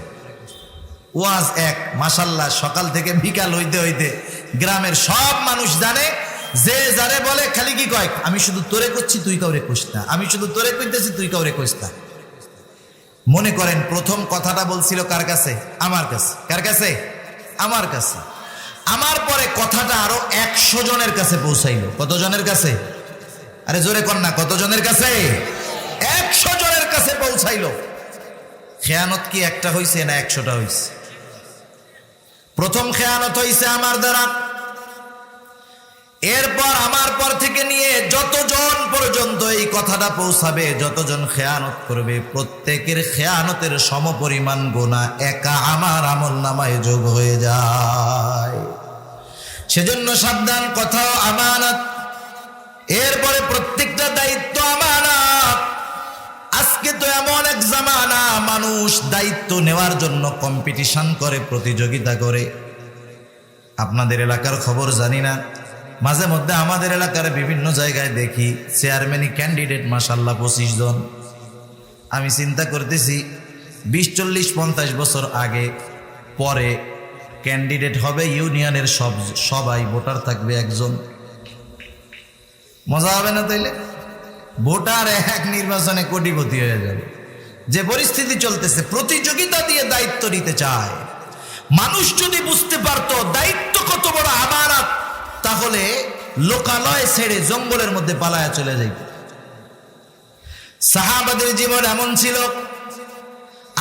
S1: ওয়াজ এক, মাশাআল্লাহ সকাল থেকে বিকাল হইতে হইতে গ্রামের সব মানুষ জানে, যে যারে বলে খালি কি কয়, আমি শুধু তোরে করছি, তুই কাউরে কইস না, আমি শুধু তোরে কইতেছি, তুই কাউরে কইস না। মনে করেন প্রথম কথাটা বলছিল কার কাছে? আমার কাছে। কার কাছে? আমার কাছে। আমার পরে কথাটা আরো 100 জনের কাছে পৌঁছাইলো। কত জনের কাছে? আরে জোরে কর না, কত জনের কাছে? 100 জনের কাছে পৌঁছাইলো। খেয়ানত কি একটা হইছে না 100টা হইছে? প্রথম খেয়ানত হইছে আমার দ্বারা। এরপর আমার পর থেকে নিয়ে যতজন পর্যন্ত এই কথাটা পৌঁছাবে, যতজন খেয়ানত করবে, প্রত্যেকের খেয়ানতের সমপরিমাণ গুনাহ একা আমার আমলনামায় যোগ হয়ে যায়। সেজন্য সাবধান, কথাও আমানত, এরপরে প্রত্যেকটা দায়িত্ব আমানত। আজকে আজকে তো এমন এক জামানা, মানুষ দায়িত্ব নেওয়ার জন্য কম্পিটিশন করে, প্রতিযোগিতা করে। আপনাদের এলাকার খবর জানি না, মাঝে মধ্যে আমাদের এলাকার বিভিন্ন জায়গায় দেখি চেয়ারম্যানই ক্যান্ডিডেট মাশাআল্লাহ 25 জন। আমি চিন্তা করতেছি 20, 40, 50 বছর আগে পরে ক্যান্ডিডেট হবে ইউনিয়নের সবাই, ভোটার থাকবে একজন। মজা হবে না তাইলে? ভোটার এক নির্বাচনে কোটিপতি হয়ে যাবে। যে পরিস্থিতি চলতেছে, প্রতিযোগিতা দিয়ে দায়িত্ব নিতে চায়। মানুষ যদি বুঝতে পারতো দায়িত্ব কত বড় আমানত, তাহলে লোকালয় ছেড়ে জঙ্গলের মধ্যে পালায়া চলে যাইত। সাহাবাদের জীবন এমন ছিল।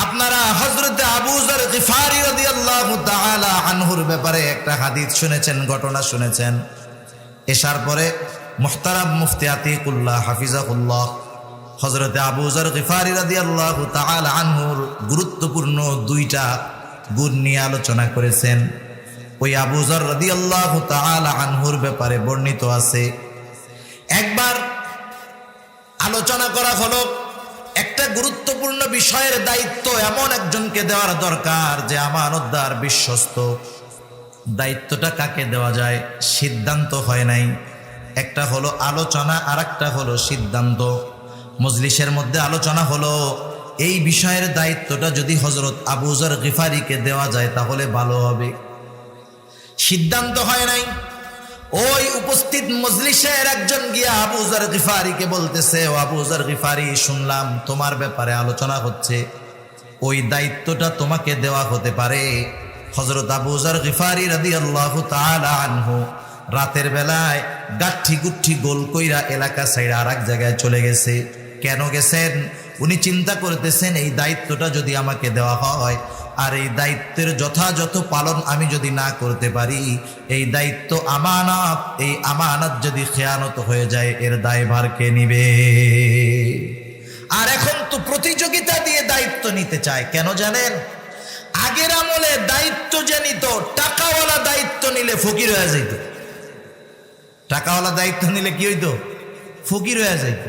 S1: আপনারা হযরত আবু যর গিফারি রাদিয়াল্লাহু তাআলা আনহুর ব্যাপারে একটা হাদিস শুনেছেন, ঘটনা শুনেছেন। এশার পরে মুহতারাম মুফতি আতিকুল্লাহ হাফিজাহুল্লাহ হযরত আবু যর গিফারি রাদিয়াল্লাহু তাআলা আনহুর গুরুত্বপূর্ণ 2টা গুণ নিয়ে আলোচনা করেছেন। ওই আবু যর রাদিয়াল্লাহু তাআলা আনহুর ব্যাপারে বর্ণিত আছে। একবার আলোচনা করা হলো, একটা গুরুত্বপূর্ণ বিষয়ের দায়িত্ব এমন একজনকে দেওয়ার দরকার যে আমানতদার, বিশ্বস্ত। দায়িত্বটা কাকে দেওয়া যায় সিদ্ধান্ত হয় নাই। একটা হলো আলোচনা, আর একটা হলো সিদ্ধান্ত। মজলিসের মধ্যে আলোচনা হলো এই বিষয়ের দায়িত্বটা যদি হযরত আবু যর গিফারিকে দেওয়া যায় তাহলে ভালো হবে। সিদ্ধান্ত হয় নাই। ওই উপস্থিত মজলিসের একজন গিয়া আবু যর গিফারিকে বলতেছে, ও আবু যর গিফারি, শুনলাম তোমার ব্যাপারে আলোচনা হচ্ছে, ওই দায়িত্বটা তোমাকে দেওয়া হতে পারে। হযরত আবু যর গিফারি রাদিয়াল্লাহু তাআলা আনহু রাতের বেলায় গাঠি গুঠি গোল কইরা এলাকা ছাইরা আরেক জায়গায় চলে গেছে। কেন গেছেন? উনি চিন্তা করতেছেন এই দায়িত্বটা যদি আমাকে দেওয়া হয়, আর এই দায়িত্বের যথাযথ পালন আমি যদি না করতে পারি, এই দায়িত্ব আমানত, এই আমানত যদি খেয়ানত হয়ে যায় এর দায়ভার কে নিবে? আর এখন তো প্রতিযোগিতা দিয়ে দায়িত্ব নিতে চায়। কেন জানেন? আগের আমলে দায়িত্ব যে নিত, টাকাওয়ালা দায়িত্ব নিলে ফকির হয়ে যাইত। টাকাওয়ালা দায়িত্ব নিলে কি হইতো? ফকির হয়ে যাইত।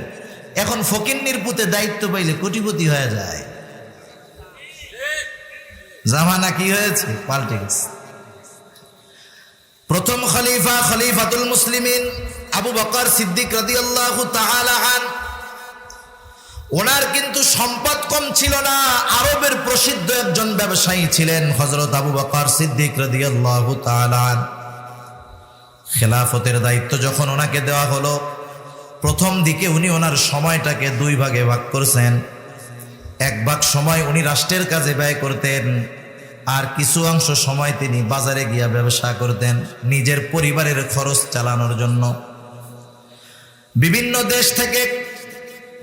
S1: এখন ফকিন্নির পুতে দায়িত্ব পাইলে কোটিপতি হয়ে যায়। জামানা কি হয়েছে? পাল্টে গেছে। প্রথম খলিফা, খলিফাতুল মুসলিমিন আবু বকর সিদ্দিক রাদিয়াল্লাহু তাআলা আন, ওনার কিন্তু সম্পদ কম ছিল না। আরবের প্রসিদ্ধ একজন ব্যবসায়ী ছিলেন হযরত আবু বকর সিদ্দিক রাদিয়াল্লাহু তাআলা আন। খেলাফতের দায়িত্ব যখন ওনাকে দেওয়া হলো, প্রথম দিকে উনি ওনার সময়টাকে 2 ভাগে ভাগ করছেন। 1 ভাগ সময় উনি রাষ্ট্রের কাজে ব্যয় করতেন, আর কিছু অংশ সময় তিনি বাজারে গিয়া ব্যবসা করতেন নিজের পরিবারের খরচ চালানোর জন্য। বিভিন্ন দেশ থেকে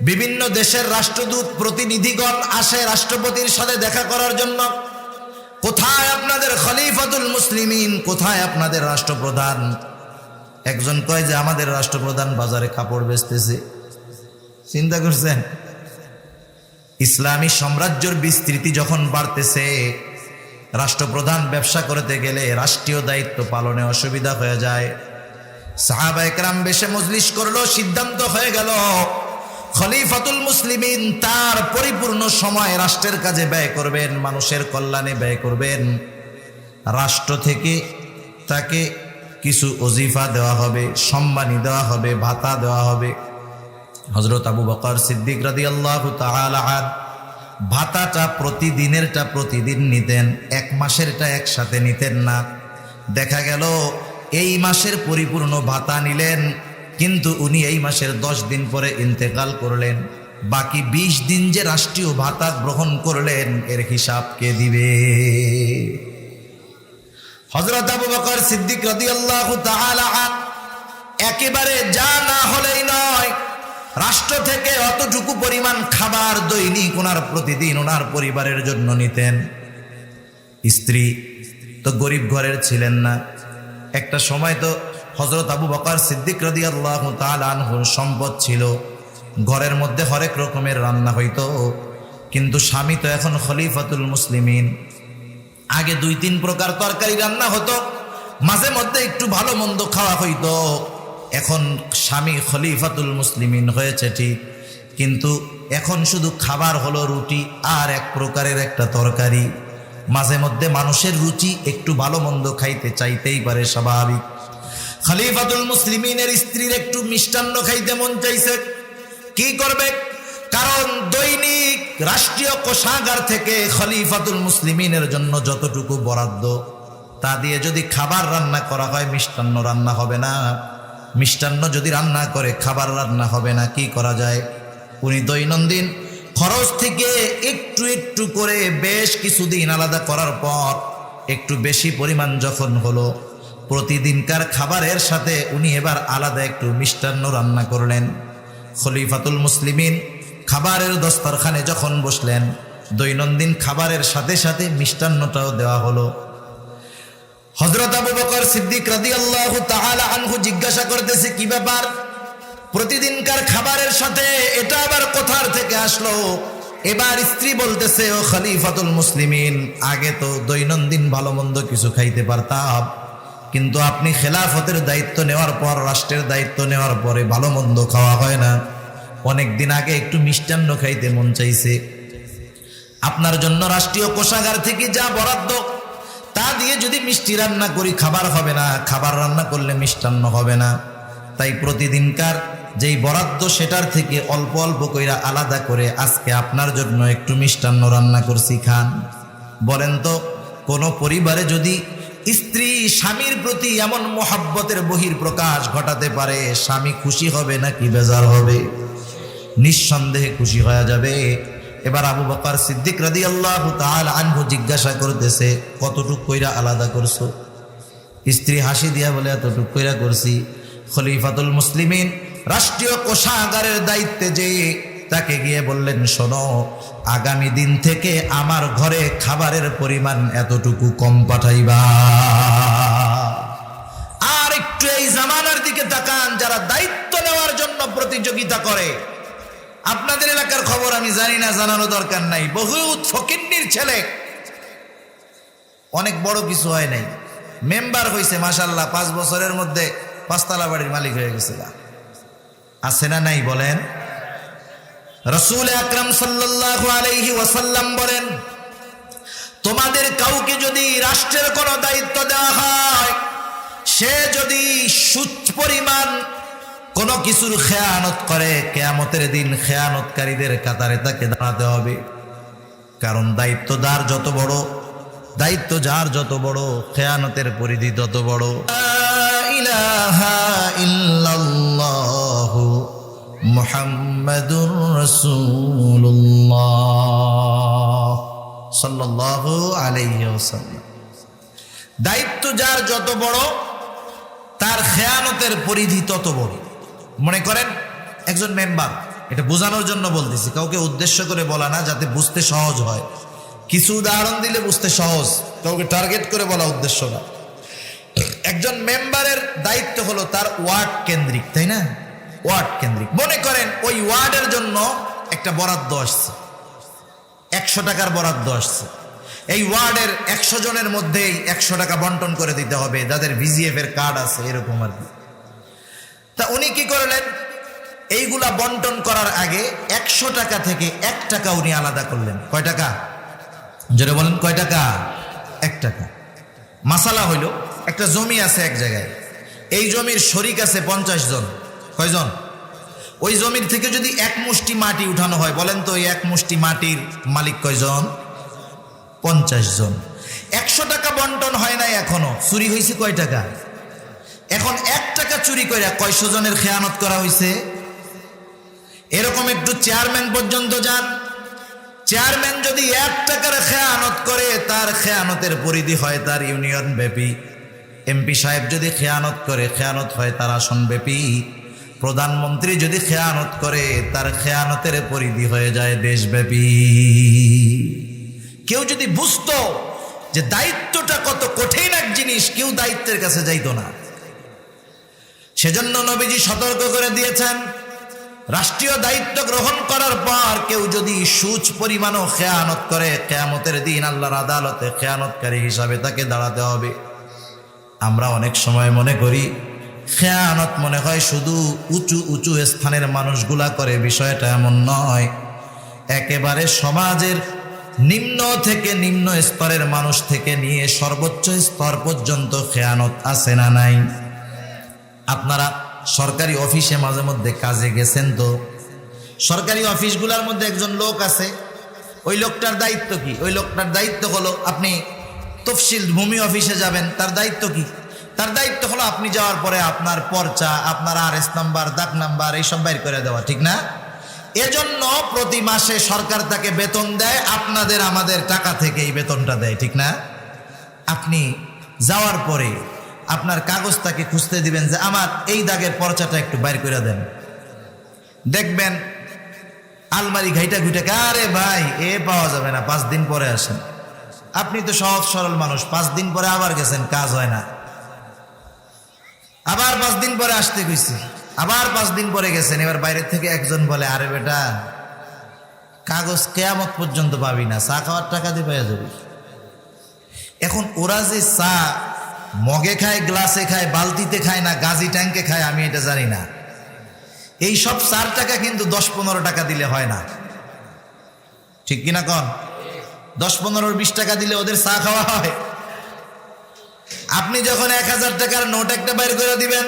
S1: বিভিন্ন দেশের রাষ্ট্রদূত, প্রতিনিধিগণ আসে রাষ্ট্রপতির সাথে দেখা করার জন্য। কোথায় আপনাদের খলিফাতুল মুসলিমিন? কোথায় আপনাদের রাষ্ট্রপ্রধান? একজন কয় যে আমাদের রাষ্ট্রপ্রধান বাজারে কাপড় বেচতেছে। চিন্তা করছেন? ইসলামী সাম্রাজ্যের বিস্তৃতি যখন বাড়তেছে, রাষ্ট্রপ্রধান ব্যবসা করতে গেলে রাষ্ট্রীয় দায়িত্ব পালনে অসুবিধা হয়ে যায়। সাহাবায়ে কেরাম বেশে মজলিস করলো, সিদ্ধান্ত হয়ে গেল খলিফাতুল মুসলিমিন তার পরিপূর্ণ সময় রাষ্ট্রের কাজে ব্যয় করবেন, মানুষের কল্যাণে ব্যয় করবেন। রাষ্ট্র থেকে তাকে কিছু ওজিফা দেওয়া হবে, সম্মানী দেওয়া হবে, ভাতা দেওয়া হবে। হযরত আবু বকর সিদ্দিক রাদিয়াল্লাহু তাআলা আন ভাতাটা প্রতিদিনেরটা প্রতিদিন নিতেন, 1 মাসেরটা একসাথে নিতেন না। দেখা গেল এই মাসের পরিপূর্ণ ভাতা নিলেন, কিন্তু উনি এই মাসের 10 দিন পরে ইন্তেকাল করলেন। বাকি 20 দিন যে রাষ্ট্রীয় ভাতা গ্রহণ করলেন এর হিসাব কে দিবে? হযরত আবু বকর সিদ্দিক রাদিয়াল্লাহু তাআলা আন একেবারে যা না হলেই নয়, রাষ্ট্র থেকে অতটুকু পরিমাণ খাবার দৈনিক ওনার প্রতিদিন ওনার পরিবারের জন্য নিতেন। স্ত্রী তো গরিব ঘরের ছিলেন না। একটা সময় তো হযরত আবু বকর সিদ্দিক রাদিয়াল্লাহু তাআলা আনহুর সম্পদ ছিল, ঘরের মধ্যে হরেক রকমের রান্না হইতো, কিন্তু স্বামী তো এখন খলিফাতুল মুসলিমিন। আগে 2-3 প্রকার তরকারি রান্না হতো, মাঝে মধ্যে একটু ভালো মন্দ খাওয়া হইতো। এখন স্বামী খলিফাতুল মুসলিমিন হয়েছে ঠিক, কিন্তু এখন শুধু খাবার হলো রুটি আর এক প্রকারের একটা তরকারি। মাঝে মধ্যে মানুষের রুচি একটু ভালো মন্দ খাইতে চাইতেই পারে, স্বাভাবিক। খলিফাতুল মুসলিমিনের স্ত্রীর একটু মিষ্টান্ন খাইতে মন চাইছে, কি করবে? কারণ দৈনিক রাষ্ট্রীয় কোষাগার থেকে খলিফাতুল মুসলিমিনের জন্য যতটুকু বরাদ্দ, তা দিয়ে যদি খাবার রান্না করা হয় মিষ্টান্ন রান্না হবে না। মিষ্টান্ন যদি রান্না করে খাবার রান্না হবে না, কি করা যায়? উনি দৈনন্দিন খরচ থেকে একটু একটু করে বেশ কিছুদিন আলাদা করার পর একটু বেশি পরিমাণ যখন হলো, প্রতিদিনকার খাবারের সাথে উনি এবার আলাদা একটু মিষ্টান্ন রান্না করলেন। খলিফাতুল মুসলিমিন খাবারের দস্তরখানে যখন বসলেন, দৈনন্দিন খাবারের সাথে সাথে মিষ্টান্নটাও দেওয়া হলো। হযরত আবু বকর সিদ্দিক রাদিয়াল্লাহু তাআলা আনহু জিজ্ঞাসা করতেছে, কি ব্যাপার? প্রতিদিনকার খাবারের সাথে এটা আবার কোথার থেকে আসলো? এবার স্ত্রী বলতেছে, ও খলিফাতুল মুসলিমিন, আগে তো দৈনন্দিন ভালো মন্দ কিছু খাইতে পারতাম, কিন্তু আপনি খেলাফতের দায়িত্ব নেওয়ার পর, রাষ্ট্রের দায়িত্ব নেওয়ার পরে ভালো মন্দ খাওয়া হয় না। অনেকদিন আগে একটু মিষ্টান্ন খাইতে মন চাইছে। আপনার জন্য রাষ্ট্রীয় কোষাগার থেকে যা বরাদ্দ, তা দিয়ে যদি মিষ্টি রান্না করি খাবার হবে না, খাবার রান্না করলে মিষ্টান্ন হবে না। তাই প্রতিদিনকার যেই বরাদ্দ সেটার থেকে অল্প অল্প কইরা আলাদা করে আজকে আপনার জন্য একটু মিষ্টান্ন রান্না করছি, খান। বলেন তো, কোন পরিবারে যদি স্ত্রী স্বামীর প্রতি এমন মোহাব্বতের বহির প্রকাশ ঘটাতে পারে, স্বামী খুশি হবে নাকি বেজার হবে? নিঃসন্দেহে খুশি হয়ে যাবে। এবার আবু বকর সিদ্দিক রাদিয়াল্লাহু তাআলা আনহু জিজ্ঞাসা করতেছে, কতটুক কইরা আলাদা করছো? স্ত্রী হাসি দিয়া বলে, এতটুক কইরা করছি। খলিফাতুল মুসলিমিন রাষ্ট্রীয় কোষাগারের দায়িত্বে যে তাকে গিয়ে বললেন, শোনো, আগামী দিন থেকে আমার ঘরে খাবারের পরিমাণ এতটুকু কম পাঠাইবা। আর একটু এই জামানার দিকে তাকান, যারা দায়িত্ব নেওয়ার জন্য প্রতিযোগিতা করে। আপনাদের এলাকার খবর আমি জানি না, জানানো দরকার নাই। বহুত ফকিন্নির ছেলে, অনেক বড় কিছু হয় নাই, মেম্বার হয়েছে মাশাআল্লাহ, 5 বছরের মধ্যে 5 তলা বাড়ির মালিক হয়ে গেছে। আছে না নাই বলেন? রাসূল আকরাম সাল্লাল্লাহু আলাইহি ওয়াসাল্লাম বলেন, তোমাদের কাউকে যদি রাষ্ট্রের কোনো দায়িত্ব দেওয়া হয়, সে যদি সুচ পরিমাণ কোনো কিছুর খেয়ানত করে, কিয়ামতের দিন খেয়ানতকারীদের কাতারে তাকে দাঁড়াতে হবে। কারণ দায়িত্ব যার যত বড়, দায়িত্ব যার যত বড়, খেয়ানতের পরিধি তত বড়। লা ইলাহা ইল্লাল্লাহু মুহাম্মাদুর রাসূলুল্লাহ সাল্লাল্লাহু আলাইহি ওয়াসাল্লাম। দায়িত্ব যার যত বড়, তার খেয়ানতের পরিধি তত বড়। মনে করেন একজন মেম্বার, এটা বোঝানোর জন্য বলতেছি, কাউকে উদ্দেশ্য করে বলা না, যাতে বুঝতে সহজ হয়। কিছু উদাহরণ দিলে বুঝতে সহজ, কাউকে টার্গেট করে বলা উদ্দেশ্য না। একজন মেম্বারের দায়িত্ব হলো তার ওয়ার্ড কেন্দ্রিক, তাই না? ওয়ার্ড কেন্দ্রিক। মনে করেন ওই ওয়ার্ডের জন্য একটা বরাদ্দ আসছে, 100 টাকার বরাদ্দ আসছে। এই ওয়ার্ডের 100 জনের মধ্যেই 100 টাকা বন্টন করে দিতে হবে, যাদের ভিজিএফ এর কার্ড আছে, এরকম আর কি। তা উনি কি করলেন, এইগুলা বন্টন করার আগে 100 টাকা থেকে 1 টাকা উনি আলাদা করলেন। কয় টাকা? জোরে বলেন, কয় টাকা? 1 টাকা। মাসালা হইল, একটা জমি আছে এক জায়গায়, এই জমির শরিক আছে 50 জন। কয়জন? ওই জমির থেকে যদি 1 মুষ্টি মাটি উঠানো হয়, বলেন তো ওই 1 মুষ্টি মাটির মালিক কয়জন? 50 জন। 100 টাকা বন্টন হয় নাই এখনো, চুরি হয়েছে কয় টাকা? এখন 1 টাকা চুরি করে কয়শো জনের খেয়ানত করা হয়েছে? এরকম একটু চেয়ারম্যান পর্যন্ত যান, চেয়ারম্যান যদি 1 টাকার খেয়ানত করে, তার খেয়ানতের পরিধি হয় তার ইউনিয়ন ব্যাপী। এমপি সাহেব যদি খেয়ানত করে, খেয়ানত হয় তার আসন ব্যাপী। প্রধানমন্ত্রী যদি খেয়ানত করে, তার খেয়ানতের পরিধি হয়ে যায় দেশব্যাপী। কেউ যদি বুঝতো যে দায়িত্বটা কত কঠিন এক জিনিস, কেউ দায়িত্বের কাছে যাইতো না। সেজন্য নবীজি সতর্ক করে দিয়েছেন, রাষ্ট্রীয় দায়িত্ব গ্রহণ করার পর কেউ যদি সুচ পরিমাণও খেয়ানত করে, কিয়ামতের দিন আল্লাহর আদালতে খেয়ানতকারী হিসাবে তাকে দাঁড়াতে হবে। আমরা অনেক সময় মনে করি খেয়ানত মনে হয় শুধু উঁচু উঁচু স্থানের মানুষগুলা করে, বিষয়টা এমন নয়। একেবারে সমাজের নিম্ন থেকে নিম্ন স্তরের মানুষ থেকে নিয়ে সর্বোচ্চ স্তর পর্যন্ত খেয়ানত আছে না নাই? আপনারা সরকারি অফিসে মাঝে মধ্যে কাজে গেছেন তো? সরকারি অফিসগুলোর মধ্যে একজন লোক আছে, ওই লোকটার দায়িত্ব কি? ওই লোকটার দায়িত্ব হলো, আপনি তফসিল ভূমি অফিসে যাবেন, তার দায়িত্ব কি? তার দায়িত্ব হলো আপনি যাওয়ার পরে আপনার পর্চা, আপনার RS নাম্বার, দাগ নাম্বার এইসব বাইর করে দেওয়া, ঠিক না? এজন্য প্রতি মাসে সরকার তাকে বেতন দেয়, আপনাদের আমাদের টাকা থেকে এই বেতনটা দেয়, ঠিক না? আপনি যাওয়ার পরে আপনার কাগজ তাকে খুঁজতে দিবেন যে আমার এই দাগের পর্চাটা একটু বাইর করে দেন। দেখবেন আলমারি ঘাইটা ঘুটে, আরে ভাই এ পাওয়া যাবে না, 5 দিন পরে আসেন। আপনি তো সহজ সরল মানুষ, 5 দিন পরে আবার গেছেন, কাজ হয় না, আবার 5 দিন পরে আসতে কইছি, আবার 5 দিন পরে গেছেন। এবার বাইরের থেকে একজন বলে, আরে বেটা কাগজ কেয়ামত পর্যন্ত পাবি না, চা খাওয়ার টাকা দিয়ে পেয়ে যাবি। এখন ওরা যে চা মগে খায়, গ্লাসে খায়, বালতিতে খায় না গাজি ট্যাঙ্কে খায়, আমি এটা জানি না। এই সব 4 টাকা কিন্তু 10-15 টাকা দিলে হয় না, ঠিক কিনা কন? 10-15-20 টাকা দিলে ওদের চা খাওয়া হয়। আপনি যখন 1000 টাকার নোট একটা বের করে দিবেন,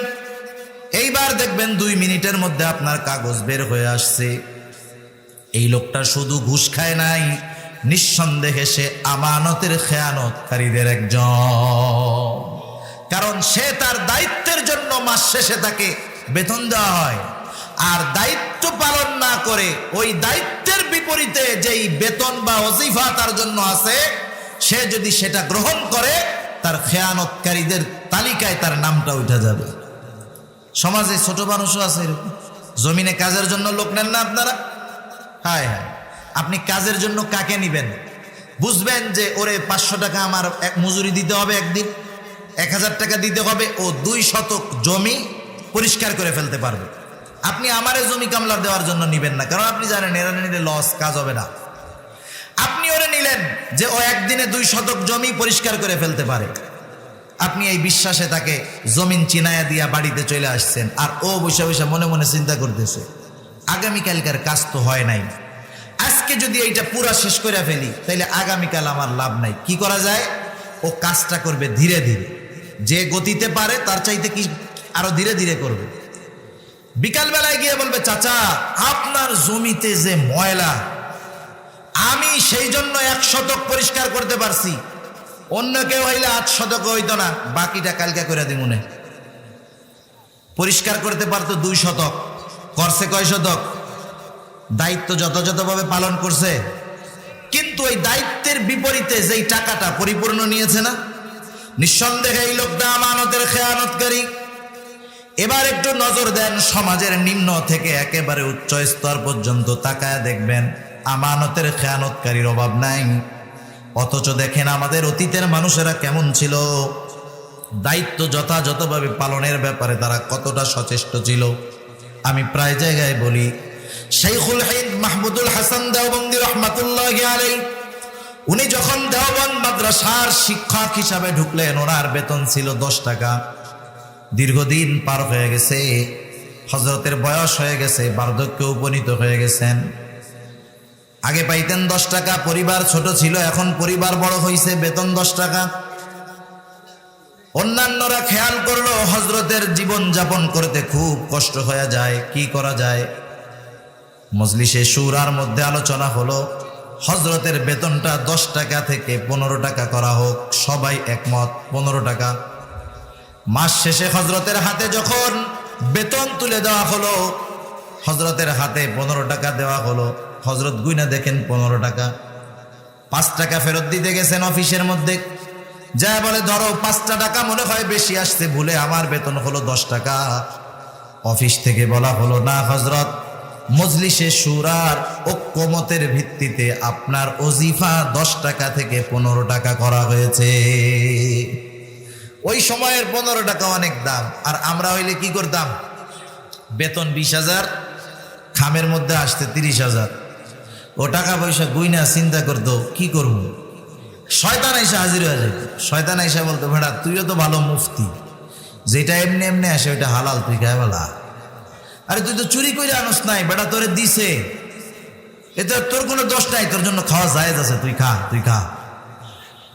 S1: এইবার দেখবেন 2 মিনিটের মধ্যে আপনার কাগজ বের হয়ে আসছে। এই লোকটা শুধু ঘুষ খায় নাই, নিঃসন্দেহে সে আমানতের খেয়ানতকারীদের একজন। কারণ সে তার দায়িত্বের জন্য মাস শেষে তাকে বেতন দেওয়া হয়, আর দায়িত্ব পালন না করে ওই দায়িত্বের বিপরীতে যেই বেতন বা ওজিফা তার জন্য আছে, সে যদি সেটা গ্রহণ করে তার খেয়ানতকারীদের তালিকায় তার নামটা উঠে যাবে। সমাজে ছোট মানুষও আছে এরকম, জমিনে কাজের জন্য লোক নেন না আপনারা? হায় হায়, আপনি কাজের জন্য কাকে নিবেন? বুঝবেন যে ওরে 500 টাকা আমার মজুরি দিতে হবে, একদিন 1000 টাকা দিতে হবে, ও 2 শতক জমি পরিষ্কার করে ফেলতে পারবে। আপনি আমারে জমি কামলা দেওয়ার জন্য নিবেন না, কারণ আপনি জানেন এরা নিলে লস, কাজ হবে না। আপনি ওরে নিলেন যে ও একদিনে 2 শতক জমি পরিষ্কার করে ফেলতে পারে। আপনি এই বিশ্বাসে তাকে জমিন চিনায়া দিয়া বাড়িতে চলে আসছেন, আর ও বসে বসে মনে মনে চিন্তা করতেছে আগামীকালকার কাজ তো হয় নাই, আজকে যদি এইটা পুরা শেষ করে ফেলি তাহলে আগামীকাল আমার লাভ নাই। কি করা যায়? ও কাজটা করবে ধীরে ধীরে, যে গতিতে পারে তার চাইতে কি আরো ধীরে ধীরে করবে। বিকালবেলায় গিয়ে বলবে, চাচা আপনার জমিতে যে ময়লা, আমি সেই জন্য 1 শতক পরিষ্কার করতে পারছি, অন্য কেউ হইলে 8 শতক হইতো না, বাকিটা কালকে করে দিই মনে। পরিষ্কার করতে পারতো 2 শতক, করছে কয় শতক? দায়িত্ব যথাযথভাবে পালন করছে, কিন্তু ওই দায়িত্বের বিপরীতে যেই টাকাটা পরিপূর্ণ নিয়েছে না, নিঃসন্দেহে এই লোকটা আমানতের খেয়ানতকারী। এবার একটু নজর দেন, সমাজের নিম্ন থেকে একেবারে উচ্চ স্তর পর্যন্ত তাকায় দেখবেন আমানতের খেয়ানতকারীর অভাব নাই। অথচ দেখেন আমাদের অতীতের মানুষেরা কেমন ছিল, দায়িত্ব যথাযথভাবে পালনের ব্যাপারে তারা কতটা সচেষ্ট ছিল। আমি প্রায় জায়গায় বলি, শাইখুল হিন্দ মাহমুদুল হাসান দেওবন্দি রহমাতুল্লাহি আলাইহি, উনি যখন দেওবন্দ মাদ্রাসার শিক্ষক হিসাবে ঢুকলেন, ওনার বেতন ছিল 10 টাকা। দীর্ঘদিন পার হয়ে গেছে, হযরতের বয়স হয়ে গেছে, বার্ধক্যে উপনীত হয়ে গেছেন। আগে পাইতেন 10 টাকা, পরিবার ছোট ছিল, এখন পরিবার বড় হয়েছে, বেতন 10 টাকা। অন্যান্যরা খেয়াল করলো হযরতের জীবন যাপন করতে খুব কষ্ট হয়ে যায়, কি করা যায়? মজলিসে শুরার মধ্যে আলোচনা হলো হযরতের বেতনটা 10 টাকা থেকে 15 টাকা করা হোক। সবাই একমত, 15 টাকা। মাস শেষে হযরতের হাতে যখন বেতন তুলে দেওয়া হলো, হযরতের হাতে 15 টাকা দেওয়া হলো। হযরত গুইনা দেখেন 15 টাকা। 5 টাকা ফেরত দিতে গেছেন অফিসের মধ্যে, যা বলে ধরো 5টা টাকা মনে হয় বেশি আসছে, ভুলে আমার বেতন হলো 10 টাকা। অফিস থেকে বলা হলো, না হযরত, মজলিসে শুরার ঐক্যমতের ভিত্তিতে আপনার ওজিফা 10 টাকা থেকে 15 টাকা করা হয়েছে। ওই সময়ের 15 টাকা অনেক দাম, আর আমরা হইলে কি করতাম? বেতন 20,000, খামের মধ্যে আসতে 30,000। ও টাকা পয়সা গুইনা চিন্তা করতো কি করব। শয়তান আইসা হাজির হয়ে যেত। শয়তান আইসা বলতো, ভেড়া তুইও তো ভালো মুফতি, যেটা এমনি এমনি আসে ওইটা হালাল, তুই খায় বলা। আরে তুই তো চুরি করে আনস নাই, বেটা তোরে দিছে। এটা তোর কোনো দোষ নাই, তোর জন্য খাওয়া জায়েজ আছে, তুই খা, তুই খা।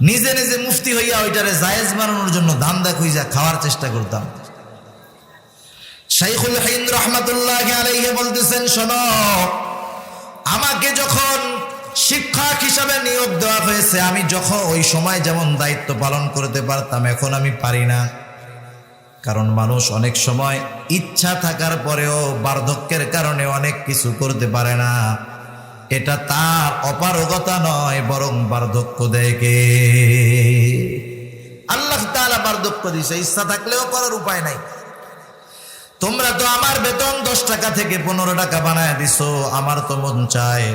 S1: নিজে নিজে মুফতি হইয়া ওইটারে জায়েজ বানানোর জন্য ধান্দা খুঁজা খাওয়ার চেষ্টা করতাম। শাইখুল হিন্দ রাহমাতুল্লাহি আলাইহি বলতেছেন, শোনো, আমাকে যখন শিক্ষক হিসাবে নিয়োগ দেওয়া হয়েছে, আমি যখন ওই সময় যেমন দায়িত্ব পালন করতে পারতাম, এখন আমি পারি না। কারণ মানুষ অনেক সময় ইচ্ছা থাকার পরেও বার্ধক্যের কারণে অনেক কিছু করতে পারে না। এটা তার অপারগতা নয়, বরং বার্ধক্য দেয় কে? আল্লাহ তাআলা বার্ধক্য দিয়েছে, ইচ্ছা থাকলেও করার উপায় নাই। তোমরা তো আমার বেতন 10 টাকা থেকে 15 টাকা বানায় দিছো। আমার তো মন চায়,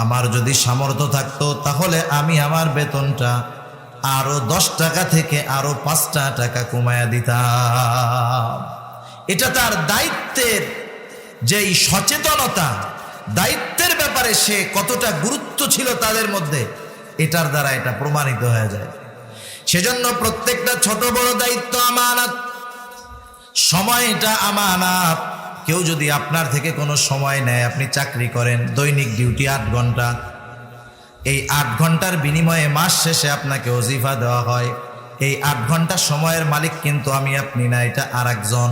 S1: আমার যদি সামর্থ্য থাকতো তাহলে আমি আমার বেতনটা আরো 10 টাকা থেকে আরো 5টা টাকা কমায়া দিতাম। এটা তার দায়িত্বের যেই সচেতনতা, দায়িত্বের ব্যাপারে সে কতটা গুরুত্ব ছিল তাদের মধ্যে, এটার দ্বারা এটা প্রমাণিত হয়ে যায়। সেজন্য প্রত্যেকটা ছোট বড় দায়িত্ব আমানত, সময়টা আমানত। কেউ যদি আপনার থেকে কোনো সময় নেয়, আপনি চাকরি করেন, দৈনিক ডিউটি 8 ঘন্টা, এই 8 ঘন্টার বিনিময়ে মাস শেষে আপনাকে ওজিফা দেওয়া হয়। এই 8 ঘন্টা সময়ের মালিক কিন্তু আমি আপনি না, এটা আর একজন।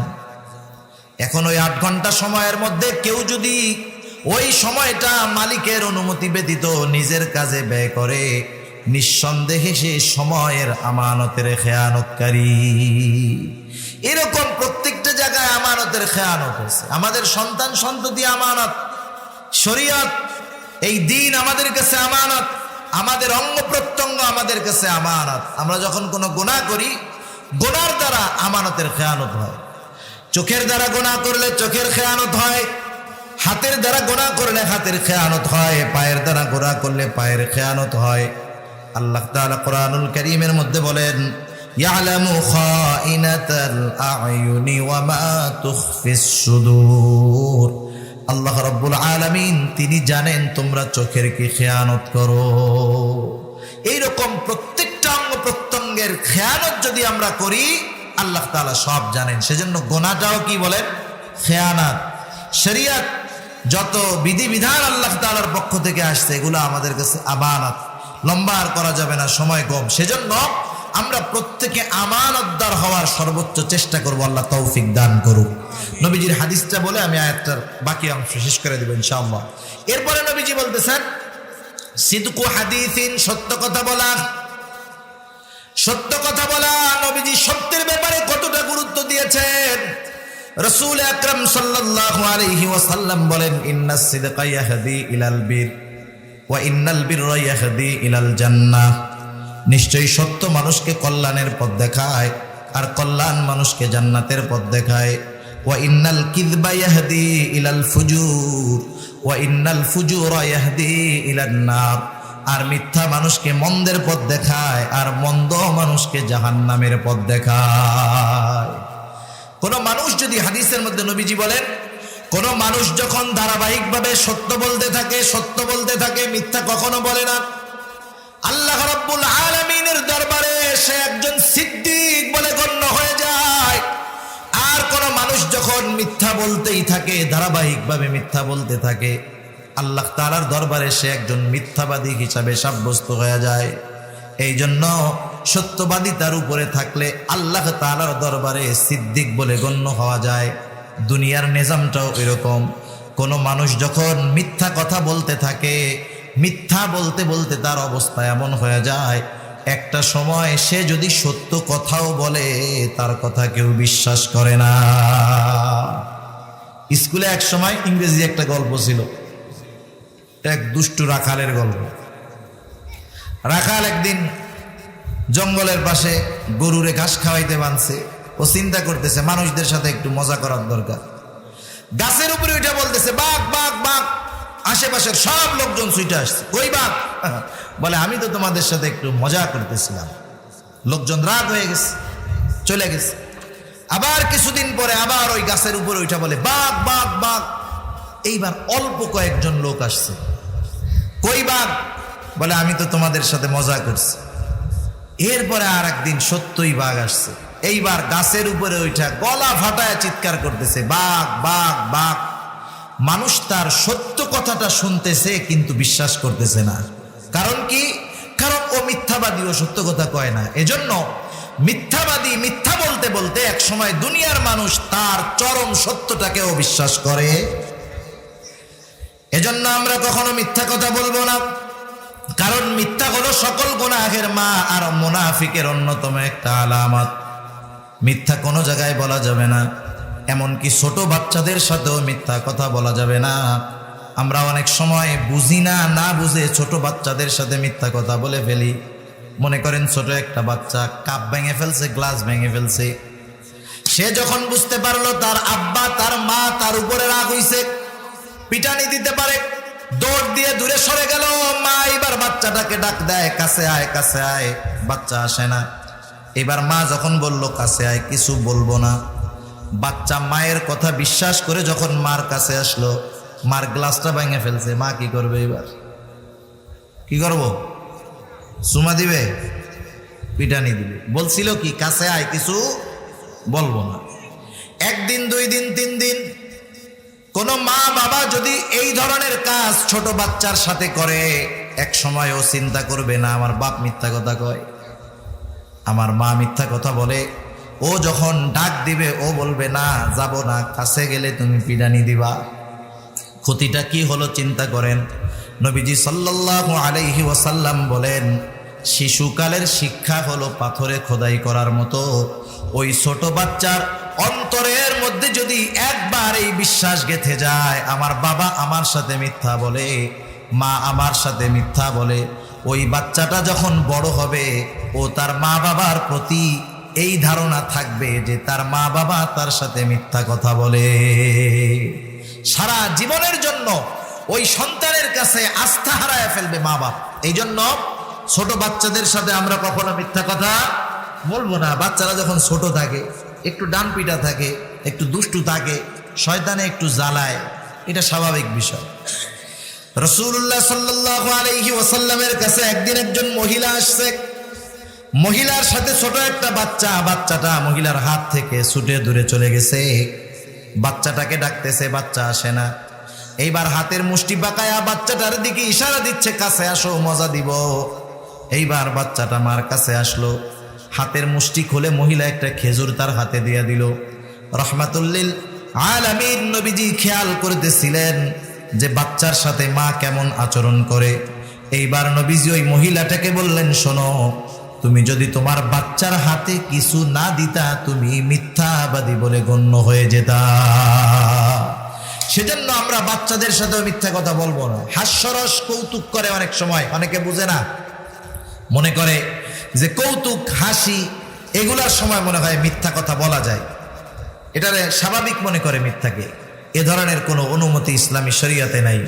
S1: এখন ওই 8 ঘন্টা সময়ের মধ্যে কেউ যদি ওই সময়টা মালিকের অনুমতি ব্যতীত নিজের কাজে ব্যয় করে, নিঃসন্দেহে সে সময়ের আমানতের খেয়ানতকারী। এরকম প্রত্যেকটা জায়গায় আমানতের খেয়ানত হয়েছে। আমাদের সন্তান সন্ততি আমানত, শরীয়ত, এই দিন আমাদের কাছে আমানত, আমাদের অঙ্গ প্রত্যঙ্গ আমাদের কাছে আমানত। আমরা যখন কোনো গুনাহ করি, গুনার দ্বারা আমানতের খেয়ানত হয়। চোখের দ্বারা গুনাহ করলে চোখের খেয়ানত হয়, হাতের দ্বারা গুনাহ করলে হাতের খেয়ানত হয়, পায়ের দ্বারা গুনাহ করলে পায়ের খেয়ানত হয়। আল্লাহ তাআলা কোরআনুল কারীমের মধ্যে বলেন, ইয়ালামু খাইনাতাল আ'য়ুনি ওয়া মা তুখফিস সুদূর। আল্লাহ রাব্বুল আলামিন তিনি জানেন তোমরা চোখের কি খেয়ানত করো। এইরকম প্রত্যেকটা অঙ্গ প্রত্যঙ্গের খেয়ানত যদি আমরা করি, আল্লাহ তাআলা সব জানেন। সেজন্য গুনাহটাও কি বলেন? খেয়ানত। শরীয়ত যত বিধিবিধান আল্লাহ তাআলার পক্ষ থেকে আসছে, এগুলো আমাদের কাছে আমানত। লম্বা আর করা যাবে না, সময় কম। সেজন্য আমরা প্রত্যেকে আমানতদার হওয়ার সর্বোচ্চ চেষ্টা করব। আল্লাহ তৌফিক দান করুক। নবীজির হাদিসটা বলে আমি আয়াতটার বাকি অংশ শেষ করে দেব ইনশাআল্লাহ। এরপরে নবীজি বলতেছেন, সিদকু হাদিসিন, সত্য কথা বলা। সত্য কথা বলা, নবীজি সত্যের ব্যাপারে কতটা গুরুত্ব দিয়েছেন। রাসূল আকরাম সাল্লাল্লাহু আলাইহি ওয়াসাল্লাম বলেন, ইন্নাস সিদকা ইয়াহদি ইলাল বির ওয়া ইন্নাল বিররা ইয়াহদি ইলাল জান্নাহ। নিশ্চয়ই সত্য মানুষকে কল্যাণের পথ দেখায়, আর কল্যাণ মানুষকে জান্নাতের পথ দেখায়। ওয়া ইন্নাল কিযবা ইয়াহদি ইলাল ফুজুর ওয়া ইন্নাল ফুজুরা ইয়াহদি ইলান নার। আর মিথ্যা মানুষকে মন্দের পথ দেখায়, আর মন্দ মানুষকে জাহান্নামের পথ দেখায়। কোন মানুষ যদি, হাদিসের মধ্যে নবীজি বলেন, কোন মানুষ যখন ধারাবাহিকভাবে সত্য বলতে থাকে, সত্য বলতে থাকে, মিথ্যা কখনো বলে না, আল্লাহ রাব্বুল আলামিনের দরবারে সে একজন সিদ্দিক বলে গণ্য হয়ে যায়। আর কোন মানুষ যখন মিথ্যা বলতেই থাকে, ধারাবাহিকভাবে মিথ্যা বলতে থাকে, আল্লাহ তাআলার দরবারে সে একজন মিথ্যাবাদী হিসাবে সাব্যস্ত হয়ে যায়। এই জন্য সত্যবাদী তার উপরে থাকলে আল্লাহ তাআলার দরবারে সিদ্দিক বলে গণ্য হওয়া যায়। দুনিয়ার নিজামটাও এরকম। কোন মানুষ যখন মিথ্যা কথা বলতে থাকে, মিথ্যা বলতে বলতে তার অবস্থা এমন হয়ে যায়, একটা সময় সে যদি সত্য কথাও বলে, তার কথা কেউ বিশ্বাস করে না। স্কুলে এক সময় ইংরেজি একটা গল্প ছিল, এক দুষ্টু রাখালের গল্প। রাখাল একদিন জঙ্গলের পাশে গরুরে ঘাস খাওয়াইতে বানছে। ও চিন্তা করতেছে মানুষদের সাথে একটু মজা করার দরকার। গাছের উপরে উঠে বলতেছে, বাঘ বাঘ বাঘ। আশেপাশের সব লোকজন ছুটে আসছে, কই বাঘ? বলে, আমি তো তোমাদের সাথে একটু মজা করতেছিলাম। লোকজন রাগ হয়ে গেছে, চলে গেছে। আবার কিছুদিন পরে আবার ওই গাছের উপরে উঠে বলে, বাঘ বাঘ বাঘ। এইবার অল্প কয়েকজন লোক আসছে, কই বাঘ? বলে, আমি তো তোমাদের সাথে মজা করছি। এরপরে আর একদিন সত্যই বাঘ আসছে। এইবার গাছের উপরে ওইটা গলা ফাটায় চিৎকার করতেছে, বাঘ বাঘ বাঘ। মানুষ তার সত্য কথাটা শুনতেছে কিন্তু বিশ্বাস করতেছে না। কারণ কি? কারণ ও মিথ্যাবাদী, ও সত্য কথা কয় না। এজন্য মিথ্যাবাদী মিথ্যা বলতে বলতে এক সময় দুনিয়ার মানুষ তার চরম সত্যটাকেও বিশ্বাস করে। এজন্য আমরা কখনো মিথ্যা কথা বলবো না, কারণ মিথ্যা হলো সকল গুনাহের মা আর মুনাফিকের অন্যতম একটা আলামত। মিথ্যা কোনো জায়গায় বলা যাবে না, এমনকি ছোট বাচ্চাদের সাথেও মিথ্যা কথা বলা যাবে না। আমরা অনেক সময় বুঝি না, না বুঝে ছোট বাচ্চাদের সাথে মিথ্যা কথা বলে ফেলি। মনে করেন ছোট একটা বাচ্চা কাপ ভেঙে ফেলছে, গ্লাস ভেঙে ফেলছে, সে যখন বুঝতে পারলো তার আব্বা তার মা তার উপরে রাগ হইছে, পিটানি দিতে পারে, দৌড় দিয়ে দূরে সরে গেল। মা এবার বাচ্চাটাকে ডাক দেয়, কাছে আয়, কাছে আয়। বাচ্চা আসে না। এবার মা যখন বলল কাছে আয়, কিছু বলবো না, বাচ্চা মায়ের কথা বিশ্বাস করে যখন মার কাছে আসলো, মার গ্লাসটা ভেঙে ফেলছে। মা কি করবে? এবার কি করব? চুমা দিবে, পিটানি দিবে। বলছিল কি কাছে আয়, কিছু বলবো না। একদিন, 2 দিন, 3 দিন কোন মা বাবা যদি এই ধরনের কাজ ছোট বাচ্চার সাথে করে, এক সময় ও চিন্তা করবে না আমার বাপ মিথ্যা কথা কয়, আমার মা মিথ্যা কথা বলে। ও যখন ডাক দিবে ও বলবে না, যাব না, কাছে গেলে তুমি পিটানি দিবা। ক্ষতিটা কি হলো চিন্তা করেন। নবীজি সাল্লাল্লাহু আলাইহি ওয়াসাল্লাম বলেন, শিশুকালের শিক্ষা হলো পাথরে খোদাই করার মতো। ওই ছোট বাচ্চার অন্তরের মধ্যে যদি একবার এই বিশ্বাস গেঁথে যায়, আমার বাবা আমার সাথে মিথ্যা বলে, মা আমার সাথে মিথ্যা বলে, ওই বাচ্চাটা যখন বড় হবে ও তার মা বাবার প্রতি এই ধারণা থাকবে যে তার মা বাবা তার সাথে মিথ্যা কথা বলে। সারা জীবনের জন্য ওই সন্তানের কাছে আস্থা হারায় ফেলবে মা বাপ। এই জন্য ছোট বাচ্চাদের সাথে আমরা কখনো মিথ্যা কথা বলবো না। বাচ্চারা যখন ছোট থাকে, একটু ডান পিটা থাকে, একটু দুষ্টু থাকে, শয়তানে একটু জ্বালায়, এটা স্বাভাবিক বিষয়। রাসূলুল্লাহ সাল্লাল্লাহু আলাইহি ওয়াসাল্লামের কাছে একদিন একজন মহিলা আসছে। মহিলার সাথে ছোট একটা বাচ্চা, বাচ্চাটা মহিলার হাত থেকে ছুটে দূরে চলে গেছে। বাচ্চাটাকে ডাকতেছে, বাচ্চা আসে না। এইবার হাতের মুষ্টি বাঁকায়া বাচ্চাটার দিকে ইশারা দিচ্ছে, কাছে আসো, মজা দিব। এইবার বাচ্চাটা মার কাছে আসলো, হাতের মুষ্টি খুলে মহিলা একটা খেজুর তার হাতে দিয়ে দিল। রহমাতুল্লিল আলামিন নবীজি খেয়াল করতেছিলেন যে বাচ্চার সাথে মা কেমন আচরণ করে। এইবার নবীজি ওই মহিলাটাকে বললেন, শোনো, তুমি যদি তোমার বাচ্চার হাতে কিছু না দিতা, তুমি মিথ্যাবাদী বলে গণ্য হয়ে যেতা। সেজন্য আমরা বাচ্চাদের সাথেও মিথ্যা কথা বলবো না। হাস্যরস কৌতুক করে অনেক সময়, অনেকে বুঝে না, মনে করে যে কৌতুক হাসি এগুলার সময় মনে হয় মিথ্যা কথা বলা যায়, এটারে স্বাভাবিক মনে করে মিথ্যাকে। এ ধরনের কোনো অনুমতি ইসলামী শরীয়তে নাই।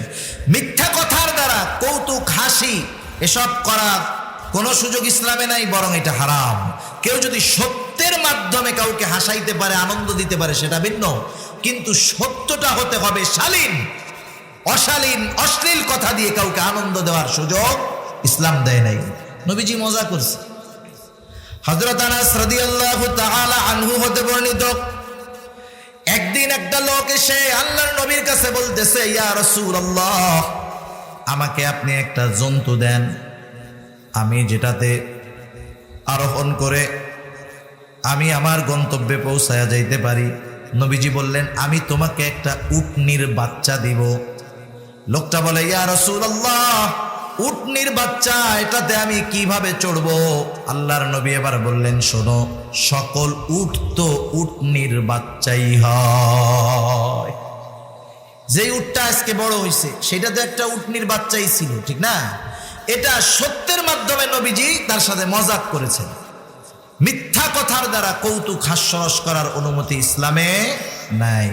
S1: মিথ্যা কথার দ্বারা কৌতুক হাসি এসব করার কোনো সুযোগ ইসলামে নাই, বরং এটা হারাম। কেউ যদি সত্যের মাধ্যমে কাউকে হাসাইতে পারে, আনন্দ দিতে পারে, সেটা ভিন্ন, কিন্তু সত্যটা হতে হবে শালীন। অশালীন অশ্লীল কথা দিয়ে কাউকে আনন্দ দেওয়ার সুযোগ ইসলাম দেয় নাই। নবীজি মজা করছে। হযরত আনাস রাদিয়াল্লাহু তাআলা আনহু হতে বর্ণিত, একদিন একটা লোক এসে আল্লাহর নবীর কাছে বলতেছে, ইয়া রাসূলুল্লাহ, আমাকে আপনি একটা জন্তু দেন, আমি যেটাতে আরোহণ করে আমি আমার গন্তব্যে পৌঁছায়া যাইতে পারি। নবীজি বললেন, আমি তোমাকে একটা উটনির বাচ্চা দিব। লোকটা বলে, ইয়া রাসূলুল্লাহ, উটনির বাচ্চা, এটাতে আমি কিভাবে চড়বো? আল্লাহর নবী এবার বললেন, শোনো, সকল উট তো উটনির বাচ্চাই হয়। যে উটটা আজকে বড় হয়েছে সেটা তো একটা উটনির বাচ্চাই ছিল, ঠিক না? এটা সত্যের মাধ্যমে নবীজি তার সাথে মজাক করেছেন। মিথ্যা কথার দ্বারা কৌতুক হাস্যরস করার অনুমতি ইসলামে নাই।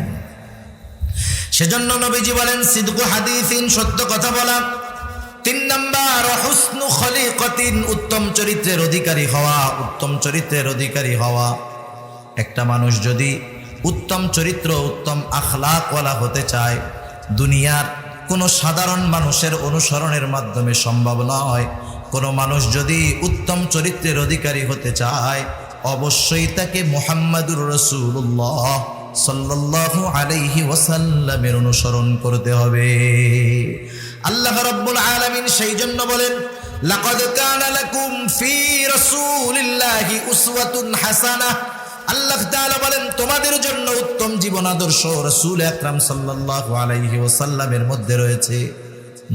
S1: সেজন্য নবীজি বলেন, সিদকু হাদিসিন, সত্য কথা বলা। 3 নাম্বার, হুসনু খলিকাতিন, উত্তম চরিত্রের অধিকারী হওয়া। উত্তম চরিত্রের অধিকারী হওয়া, একটা মানুষ যদি উত্তম চরিত্র, উত্তম আখলাকওয়ালা হতে চায়, দুনিয়ার কোনো সাধারণ মানুষের অনুসরণের মাধ্যমে সম্ভব নয়। কোনো মানুষ যদি উত্তম চরিত্রের অধিকারী হতে চায়, অবশ্যই তাকে মুহাম্মাদুর রাসূলুল্লাহ সাল্লাল্লাহু আলাইহি ওয়াসাল্লামের অনুসরণ করতে হবে। আল্লাহ রাব্বুল আলামিন সেই জন্য বলেন, লাকাদ কানা লাকুম ফি রাসূলিল্লাহি উসওয়াতুন হাসানাহ। আল্লাহ তাআলা বলেন, তোমাদের জন্য উত্তম জীবন আদর্শ রাসূল আকরাম সাল্লাল্লাহু আলাইহি ওয়াসাল্লামের মধ্যে রয়েছে।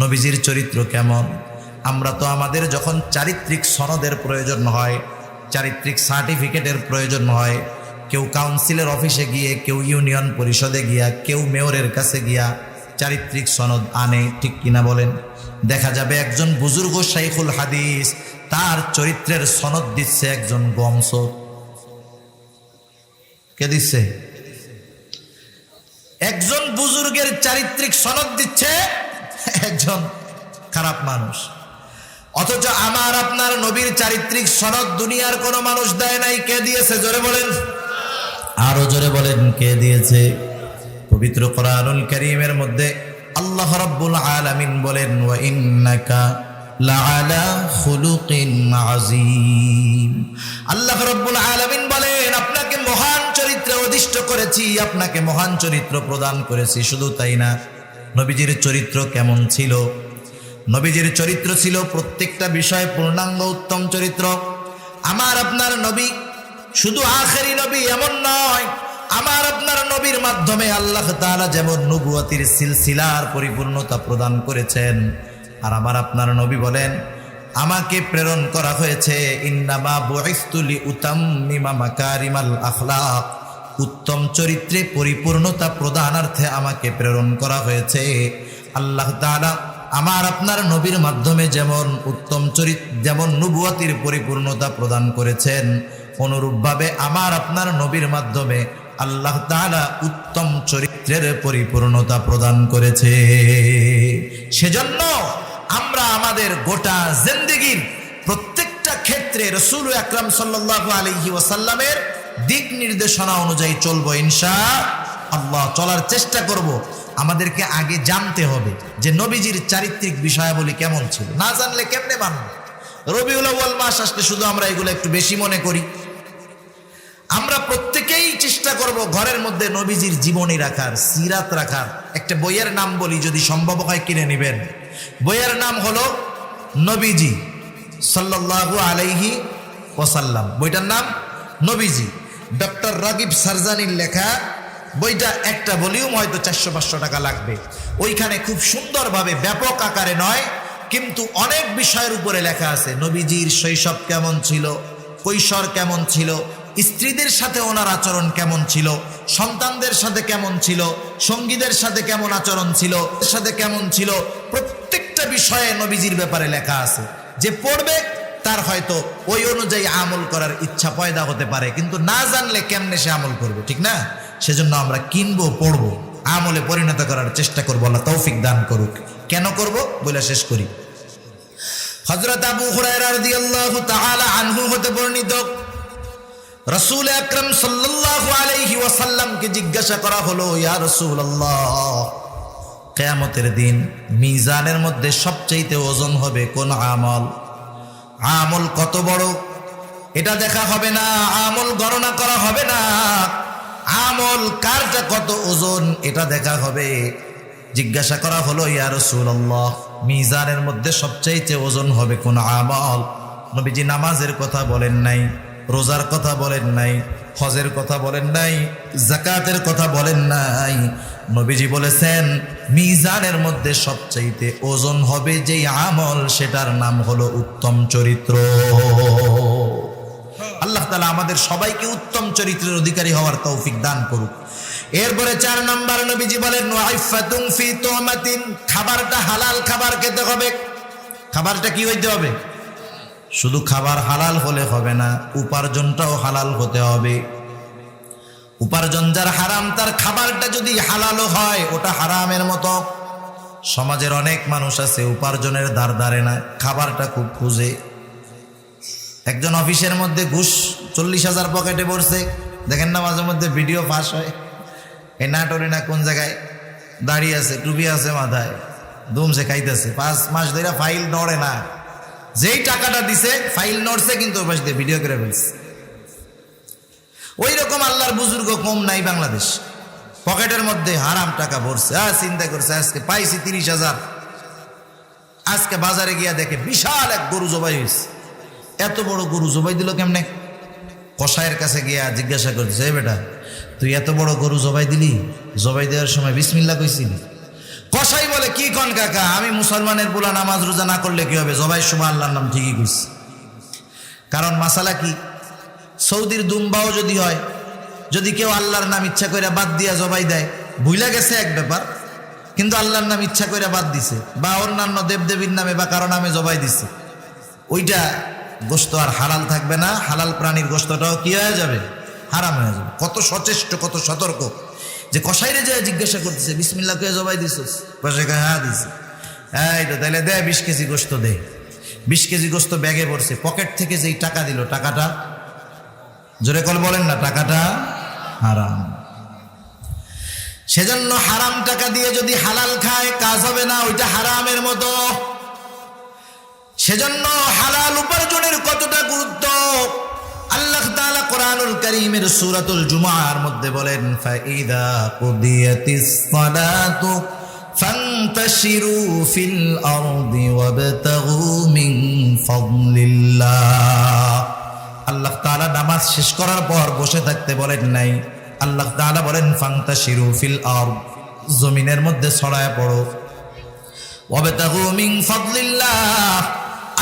S1: নবীজির চরিত্র কেমন? আমরা তো আমাদের যখন চারিত্রিক সনদের প্রয়োজন হয়, চারিত্রিক সার্টিফিকেটের প্রয়োজন হয়, কেউ কাউন্সিলের অফিসে গিয়ে, কেউ ইউনিয়ন পরিষদে গিয়া, কেউ মেয়রের কাছে গিয়া চারিত্রিক সনদ আনে, ঠিক কিনা বলেন? দেখা যাবে একজন বুজুর্গ শাইখুল হাদিস তার চরিত্রের সনদ দিচ্ছে একজন গমসর। কে দিচ্ছে? একজন বুজুর্গের চারিত্রিক সনদ দিচ্ছে একজন খারাপ মানুষ। অথচ আমার আপনার নবীর চারিত্রিক সনদ দুনিয়ার কোনো মানুষ দেয় নাই। কে দিয়েছে? জোরে বলেন, আরো জোরে বলেন, কে দিয়েছে? পবিত্র কোরআনুল কারীমের মধ্যে আল্লাহ রাব্বুল আলামিন বলেন, ওয়া ইন্নাকা লাআলা খুলুকিন আযীম। আল্লাহ রাব্বুল আলামিন বলেন, আপনাকে মহান চরিত্রে অধিষ্ঠ করেছি, আপনাকে মহান চরিত্র প্রদান করেছি। শুধু তাই না, নবীজির চরিত্র কেমন ছিল? নবীজির চরিত্র ছিল প্রত্যেকটা বিষয়ে পূর্ণাঙ্গ উত্তম চরিত্র। আমার আপনার নবী শুধু আখেরি নবী এমন নয়, আমার আপনার নবীর মাধ্যমে আল্লাহ তাআলা যেমন নবুয়তির সিলসিলার পরিপূর্ণতা প্রদান করেছেন, আর আমার আপনার নবী বলেন, আমাকে প্রেরণ করা হয়েছে ইন্নামা বুইসতু লিউতাম্মিমা মাকারিমাল আখলাক, উত্তম চরিত্রে পরিপূর্ণতা প্রদানার্থে আমাকে প্রেরণ করা হয়েছে। আল্লাহ তাআলা আমার আপনার নবীর মাধ্যমে যেমন উত্তম চরিত্র, যেমন নবুয়তির পরিপূর্ণতা প্রদান করেছেন, অনুরূপভাবে আমার আপনার নবীর মাধ্যমে আল্লাহ তাআলা উত্তম চরিত্রের পরিপূর্ণতা প্রদান করেছে। সেজন্য আমরা আমাদের গোটা জিন্দেগীর প্রত্যেকটা ক্ষেত্রে রাসূল আকরাম সাল্লাল্লাহু আলাইহি ওয়াসাল্লামের দিক নির্দেশনা অনুযায়ী চলবো ইনশাআল্লাহ। চলার চেষ্টা করব। আমাদেরকে আগে জানতে হবে যে নবীজির চারিত্রিক বিষয়াবলী কেমন ছিল। না জানলে কেমনে মানব? রবিউল আউয়াল মাস আসলে শুধু আমরা এগুলো একটু বেশি মনে করি। আমরা প্রত্যেকেই চেষ্টা করব ঘরের মধ্যে নবীজির জীবনী রাখার, সিরাত রাখার। একটা বইয়ের নাম বলি, যদি সম্ভব হয় কিনে নেবেন। বইয়ের নাম হলো নবীজি সাল্লাল্লাহু আলাইহি ওয়াসাল্লাম। বইটার নাম নবীজি, ডক্টর রাগিব সারজানির লেখা। বইটা একটা ভলিউম হয়তো 400-500 টাকা লাগবে। ওইখানে খুব সুন্দরভাবে, ব্যাপক আকারে নয় কিন্তু অনেক বিষয়ের উপরে লেখা আছে। নবীজির শৈশব কেমন ছিল, কৈশোর কেমন ছিল, স্ত্রীদের সাথে ওনার আচরণ কেমন ছিল, সন্তানদের সাথে কেমন ছিল, সঙ্গীদের সাথে কেমন আচরণ ছিল, সাথে কেমন ছিল, প্রত্যেকটা বিষয়ে নবীজির ব্যাপারে লেখা আছে। যে পড়বে তার হয়তো ওই অনুযায়ী আমল করার ইচ্ছা পয়দা হতে পারে, কিন্তু না জানলে কেমনে সে আমল করবে, ঠিক না? সেজন্য আমরা কিনবো, পড়বো, আমলে পরিণত করার চেষ্টা করবো। আল্লাহ তৌফিক দান করুক। কেন করব বলে শেষ করি। হযরত আবু হুরায়রা রাদিয়াল্লাহু তাআলা আনহু হতে বর্ণিত, রাসূল আকরাম সাল্লাল্লাহু আলাইহি ওয়াসাল্লামকে জিজ্ঞাসা করা হলো, ইয়া রাসূলুল্লাহ, কিয়ামতের দিন মিজানের মধ্যে সবচেয়ে ওজন হবে কোন আমল? আমল কত বড় এটা দেখা হবে না, আমল গণনা করা হবে না, আমল কারটা কত ওজন এটা দেখা হবে। জিজ্ঞাসা করা হলো, ইয়া রাসূলুল্লাহ, মিজানের মধ্যে সবচেয়ে ওজন হবে কোন আমল? নবীজি নামাজের কথা বলেন নাই, রোজার কথা বলেন নাই, হজের কথা বলেন নাই, যাকাতের কথা বলেন নাই। নবীজি বলেছেন মিজানের মধ্যে সবচেয়ে ওজন হবে যেই আমল, সেটার নাম হলো উত্তম চরিত্র। আল্লাহ তাআলা আমাদের সবাইকে উত্তম চরিত্রের অধিকারী হওয়ার তৌফিক দান করুক। এরপরে 4 নম্বর নবীজি বলেন, ওয়াইফাতুন ফি তুমাতিন, খাবারটা হালাল খাবার খেতে হবে। খাবারটা কি হইতে হবে? শুধু খাবার হালাল হলে হবে না, উপার্জনটাও হালাল হতে হবে। উপার্জন যার হারাম, তার খাবারটা যদি হালালও হয় ওটা হারামের মতো। সমাজের অনেক মানুষ আছে উপার্জনের দ্বার ধারে না, খাবারটা খুব খুঁজে। একজন অফিসের মধ্যে ঘুষ 40,000 পকেটে পড়ছে, দেখেন না মাঝে মধ্যে ভিডিও ফাঁস হয়। এই নাটোরে না কোন জায়গায় দাঁড়িয়ে আছে, টুপি আছে মাথায়, দুমসে খাইতেছে, 5 মাস ধরে ফাইল নড়ে না। যেই টাকাটা দিছে ফাইল নড়ছে, কিন্তু ওই পাশ দিয়ে ভিডিও করে ফেলছে। ওই রকম আল্লাহর বুজুর্গ কম নাই বাংলাদেশ। পকেটের মধ্যে হারাম টাকা ভরছে, চিন্তা করছে আজকে পাইছি 30,000, আজকে বাজারে গিয়া দেখে বিশাল এক গরু জবাই হয়েছে। এত বড় গরু জবাই দিল কেমনে? কসাইয়ের কাছে গিয়া জিজ্ঞাসা করতেছে, এই বেটা তুই এত বড় গরু জবাই দিলি, জবাই দেওয়ার সময় বিসমিল্লাহ কইছিলি? কসাই বলে, কি কন কাকা, আমি মুসলমানের পোলা, নামাজ রোজা না করলে কি হবে, জবাইয়ের সময় আল্লাহর নাম ঠিকই কইছি। কারণ মাসালা কি, সৌদির দুম্বাও যদি হয়, যদি কেউ আল্লাহর নাম ইচ্ছা করে বাদ দিয়া জবাই দেয়, ভুলে গেছে এক ব্যাপার, কিন্তু আল্লাহর নাম ইচ্ছা করে বাদ দিছে, বা অন্যান্য দেবদেবীর নামে বা কারো নামে জবাই দিছে, ওইটা গোশত আর হালাল থাকবে না। হালাল প্রাণীর গোশতটাও কি হয়ে যাবে? হারাম হয়ে যাবে। কত সচেষ্ট, কত সতর্ক, যে কসাইরে যায় জিজ্ঞাসা করতেছে, বিসমিল্লাহ কে জবাই দিছিস? কসাই কয়, হ্যাঁ দিছি। এই তো তাহলে দে 20 কেজি গোশত দে। 20 কেজি গোশত ব্যাগে পড়ছে, পকেট থেকে যেই টাকা দিল, টাকাটা জোরে কল বলেন না, টাকাটা হারাম। সেজন্য হারাম টাকা দিয়ে যদি হালাল খায় কাজ হবে না, ওইটা হারামের মতো। সেজন্য হালাল উপার্জনের কতটা গুরুত্ব আল্লাহ তাআলা কোরআনুল কারীমের সূরাতুল জুমআর মধ্যে বলেন, ফাইদা কুদিয়াতিস সালাতু ফান্তাশিরু ফিল আরদি ওয়াবতাগু মিন ফাদলিল্লাহ। আল্লাহ তাআলা নামাজ শেষ করার পর বসে থাকতে বলেন নাই, আল্লাহ তাআলা বলেন ফান্তাশিরু ফিল আরদ, জমিনের মধ্যে ছড়ায় পড়ো, ওয়াবতাগু মিন ফাদলিল্লাহ,